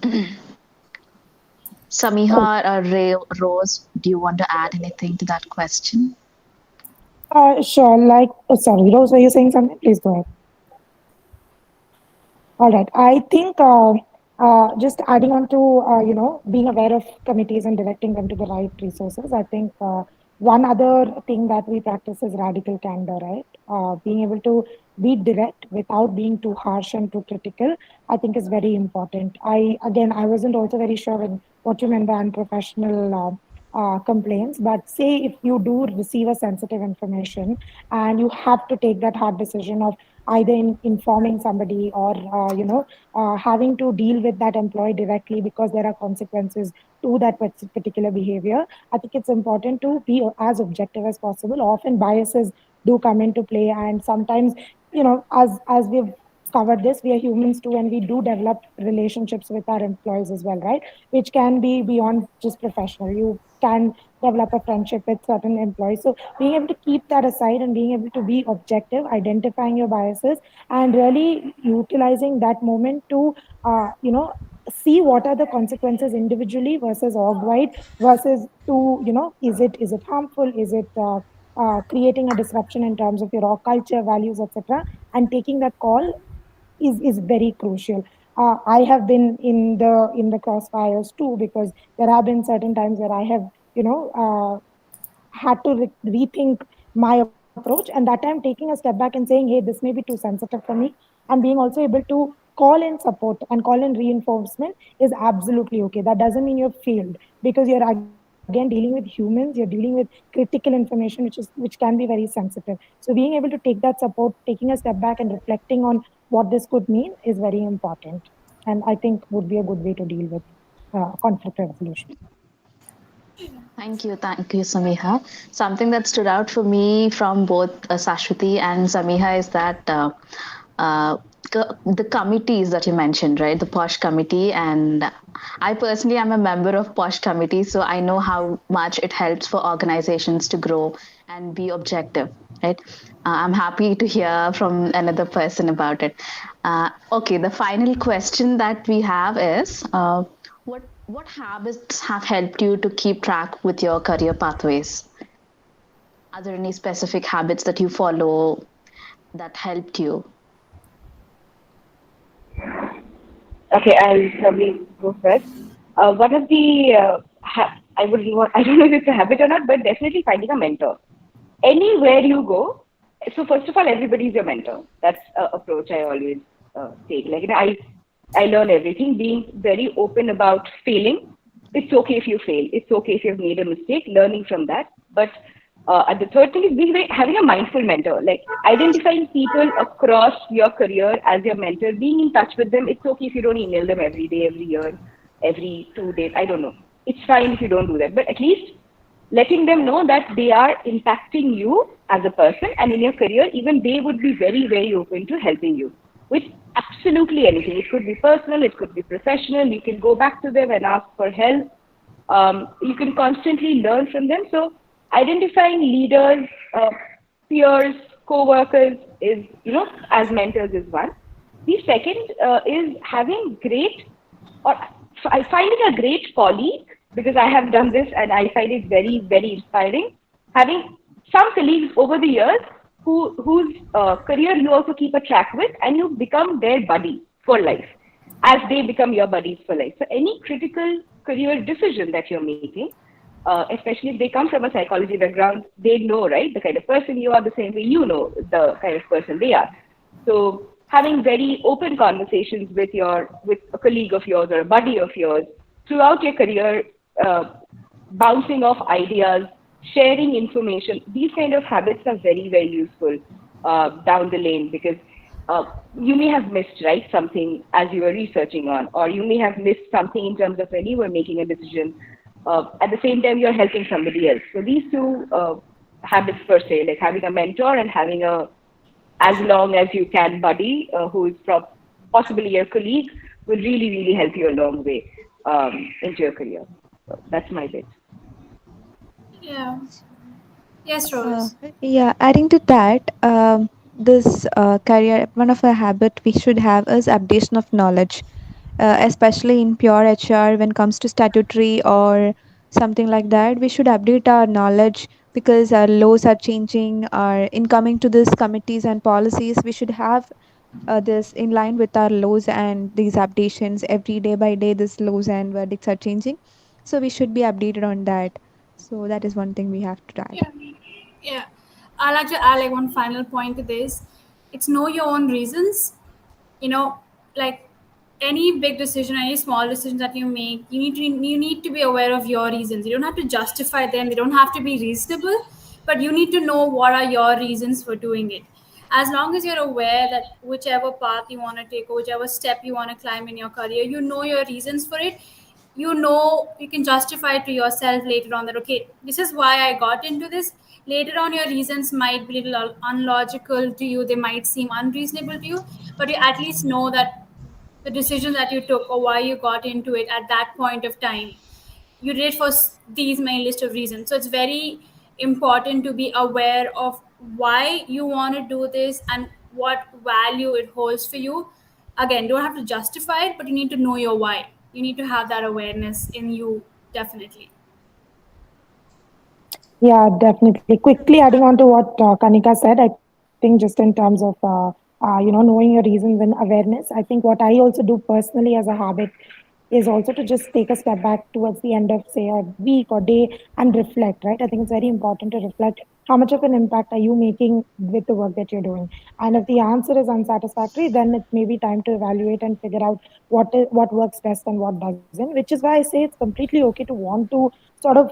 Samiha or Rose, do you want to add anything to that question? Sure. Sorry, Rose, were you saying something? Please go ahead. All right. I think just adding on to being aware of committees and directing them to the right resources. I think one other thing that we practice is radical candor, right? Being able to be direct without being too harsh and too critical, I think is very important. I wasn't also very sure when what you meant by unprofessional. Complaints, but say if you do receive a sensitive information and you have to take that hard decision of either informing somebody or having to deal with that employee directly because there are consequences to that particular behavior. I think it's important to be as objective as possible. Often biases do come into play, and sometimes, as we've covered this, we are humans too, and we do develop relationships with our employees as well, right? Which can be beyond just professional. You can develop a friendship with certain employees. So being able to keep that aside and being able to be objective, identifying your biases, and really utilizing that moment to, see what are the consequences individually versus org wide versus to, is it harmful? Is it creating a disruption in terms of your org culture, values, etc. And taking that call is very crucial. I have been in the crossfires too, because there have been certain times where I have, had to rethink my approach, and that time taking a step back and saying, hey, this may be too sensitive for me, and being also able to call in support and call in reinforcement is absolutely okay. That doesn't mean you've failed, because you're again dealing with humans, you're dealing with critical information which can be very sensitive. So being able to take that support, taking a step back and reflecting on what this could mean is very important, and I think would be a good way to deal with conflict resolution. Thank you, Samiha. Something that stood out for me from both Sashwati and Samiha is that uh, the committees that you mentioned, right? The POSH committee, and I personally am a member of POSH committee, so I know how much it helps for organizations to grow and be objective, right? I'm happy to hear from another person about it. Okay, the final question that we have is. What habits have helped you to keep track with your career pathways? Are there any specific habits that you follow that helped you? Okay, I'll probably go first. One of the I don't know if it's a habit or not, but definitely finding a mentor. Anywhere you go, so first of all, everybody's your mentor. That's an approach I always take. Like, I learn everything. Being very open about failing. It's okay if you fail. It's okay if you've made a mistake. Learning from that, but And the third thing is having a mindful mentor, like identifying people across your career as your mentor, being in touch with them. It's okay if you don't email them every day, every year, every 2 days. I don't know. It's fine if you don't do that, but at least letting them know that they are impacting you as a person and in your career, even they would be very, very open to helping you with absolutely anything. It could be personal, it could be professional. You can go back to them and ask for help. You can constantly learn from them. So identifying leaders, peers, co-workers is, as mentors is one. The second is having great or finding a great colleague, because I have done this and I find it very, very inspiring. Having some colleagues over the years whose career you also keep a track with, and you become their buddy for life as they become your buddies for life. So any critical career decision that you're making, especially if they come from a psychology background, they know, right, the kind of person you are, the same way you know the kind of person they are. So having very open conversations with a colleague of yours or a buddy of yours throughout your career, uh, bouncing off ideas, sharing information, these kind of habits are very, very useful down the lane, because uh, you may have missed, right, something as you were researching on, or you may have missed something in terms of when you were making a decision. At the same time, you're helping somebody else. So these two habits per se, like having a mentor and having a as long as you can buddy who is possibly your colleague, will really, really help you a long way into your career. So that's my bit. Yeah. Yes, Uh, Rose. yeah, adding to that, this career, one of the habit we should have is updation of knowledge, especially in pure HR when it comes to statutory or something like that. We should update our knowledge because our laws are changing. Our in coming to this committees and policies, we should have this in line with our laws and these updations every day by day. This laws and verdicts are changing, so we should be updated on that. So that is one thing we have to add. Yeah. Yeah. I'd like to add like one final point to this. It's know your own reasons. You know, like any big decision, any small decision that you make, you need to be aware of your reasons. You don't have to justify them. They don't have to be reasonable, but you need to know what are your reasons for doing it. As long as you're aware that whichever path you want to take or whichever step you want to climb in your career, you know your reasons for it. You know you can justify it to yourself later on that okay, this is why I got into this. Later on your reasons might be a little unlogical to you, they might seem unreasonable to you, but you at least know that the decision that you took or why you got into it at that point of time, you did it for these main list of reasons. So it's very important to be aware of why you want to do this and what value it holds for you. Again, don't have to justify it, but you need to know your why. You need to have that awareness in you, definitely. Yeah, definitely. Quickly adding on to what Kanika said, I think just in terms of knowing your reasons and awareness. I think what I also do personally as a habit is also to just take a step back towards the end of say a week or day and reflect. Right, I think it's very important to reflect how much of an impact are you making with the work that you're doing, and if the answer is unsatisfactory, then it may be time to evaluate and figure out what works best and what doesn't. Which is why I say it's completely okay to want to sort of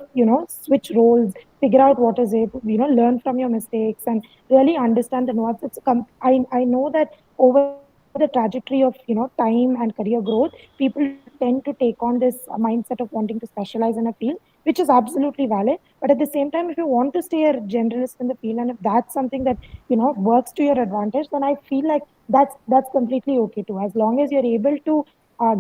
switch roles, figure out what is it, learn from your mistakes and really understand the nuance. I know that over the trajectory of time and career growth, people tend to take on this mindset of wanting to specialize in a field, which is absolutely valid. But at the same time, if you want to stay a generalist in the field, and if that's something that works to your advantage, then I feel like that's completely okay too, as long as you're able to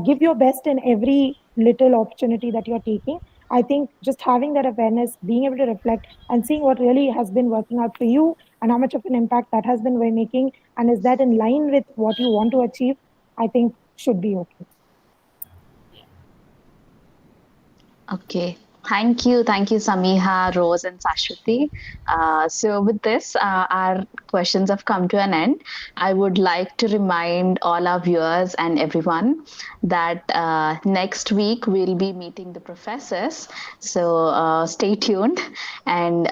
give your best in every little opportunity that you're taking. I think just having that awareness, being able to reflect and seeing what really has been working out for you and how much of an impact that has been making, and is that in line with what you want to achieve, I think should be okay. Okay. Thank you, Samiha, Rose, and Sashwati. So, with this, our questions have come to an end. I would like to remind all our viewers and everyone that next week we'll be meeting the professors. So, stay tuned. And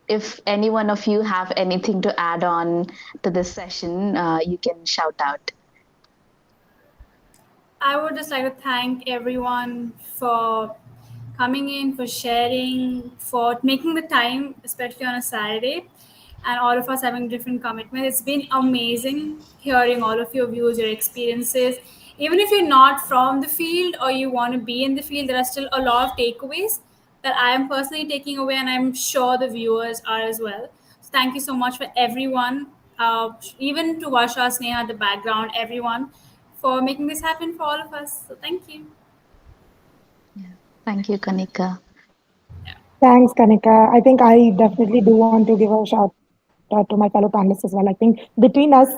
if any one of you have anything to add on to this session, you can shout out. I would just like to thank everyone for coming in, for sharing, for making the time, especially on a Saturday, and all of us having different commitments. It's been amazing hearing all of your views, your experiences. Even if you're not from the field or you want to be in the field, there are still a lot of takeaways that I am personally taking away, and I'm sure the viewers are as well. So thank you so much for everyone, even to Varsha, Sneha, the background, everyone, for making this happen for all of us. So thank you. Yeah. Thank you, Kanika. Thanks, Kanika. I think I definitely do want to give a shout out to my fellow panelists as well. I think between us,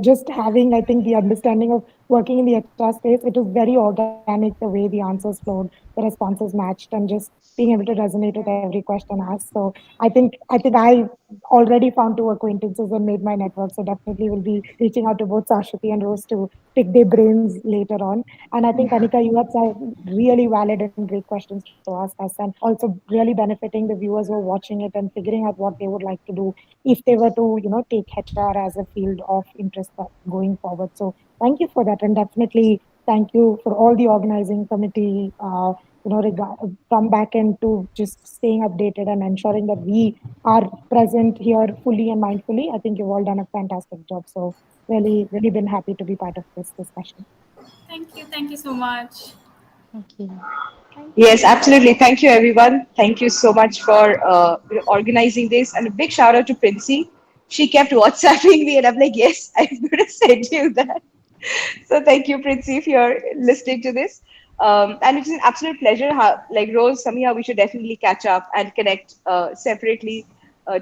just having, I think, the understanding of working in the HR space, it was very organic the way the answers flowed, the responses matched, and just being able to resonate with every question asked. So I think I already found two acquaintances and made my network. So definitely will be reaching out to both Sashwati and Rose to pick their brains later on. And I think Kanika, you had some really valid and great questions to ask us, and also really benefiting the viewers who are watching it and figuring out what they would like to do if they were to, take HR as a field of interest going forward. So thank you for that, and definitely thank you for all the organizing committee. From back end to just staying updated and ensuring that we are present here fully and mindfully. I think you've all done a fantastic job. So really, really been happy to be part of this discussion. Thank you. Thank you so much. Thank you. Thank Yes, you. absolutely. Thank you, everyone. Thank you so much for organizing this. And a big shout out to Princey. She kept WhatsApping me, and I'm like, yes, I'm going to send you that. So thank you, Princey, if you're listening to this. And it's an absolute pleasure. Like Rose, Samia, we should definitely catch up and connect separately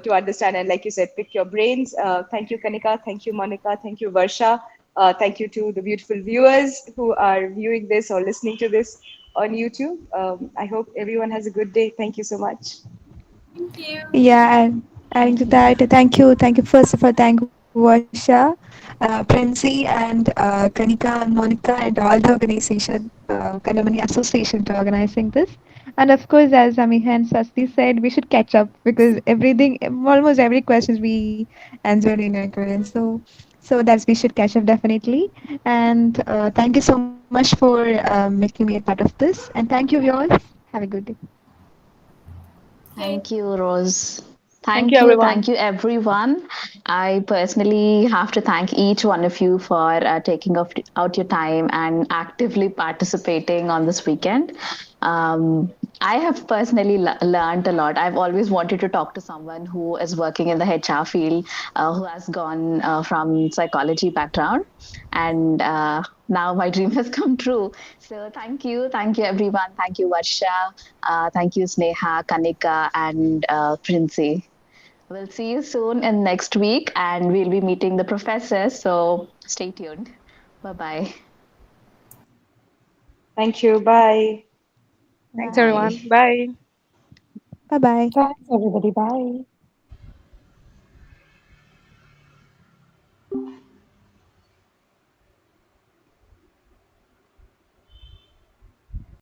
to understand. And like you said, pick your brains. Thank you, Kanika. Thank you, Monica. Thank you, Varsha. Thank you to the beautiful viewers who are viewing this or listening to this on YouTube. I hope everyone has a good day. Thank you so much. Thank you. Yeah, and adding Thank to you. that, thank you. First of all, thank Vasha, Princey, and Kanika, and Monica, and all the organization, Alumni Association, to organizing this. And of course, as Amiha and Sasti said, we should catch up because everything, almost every questions we answered in your current. So that's we should catch up definitely. And thank you so much for making me a part of this. And thank you, viewers. Have a good day. Okay. Thank you, Rose. Thank you, Thank everyone. you, everyone. I personally have to thank each one of you for taking out your time and actively participating on this weekend. Um, I have personally learned a lot. I've always wanted to talk to someone who is working in the HR field, who has gone from psychology background, and now my dream has come true. So thank you, everyone. Thank you, Varsha. Thank you, Sneha, Kanika, and Princey. We'll see you soon in next week, and we'll be meeting the professors. So stay tuned. Bye bye. Thank you. Bye. Thanks, Bye. everyone. Bye. Bye bye. Thanks, everybody. Bye.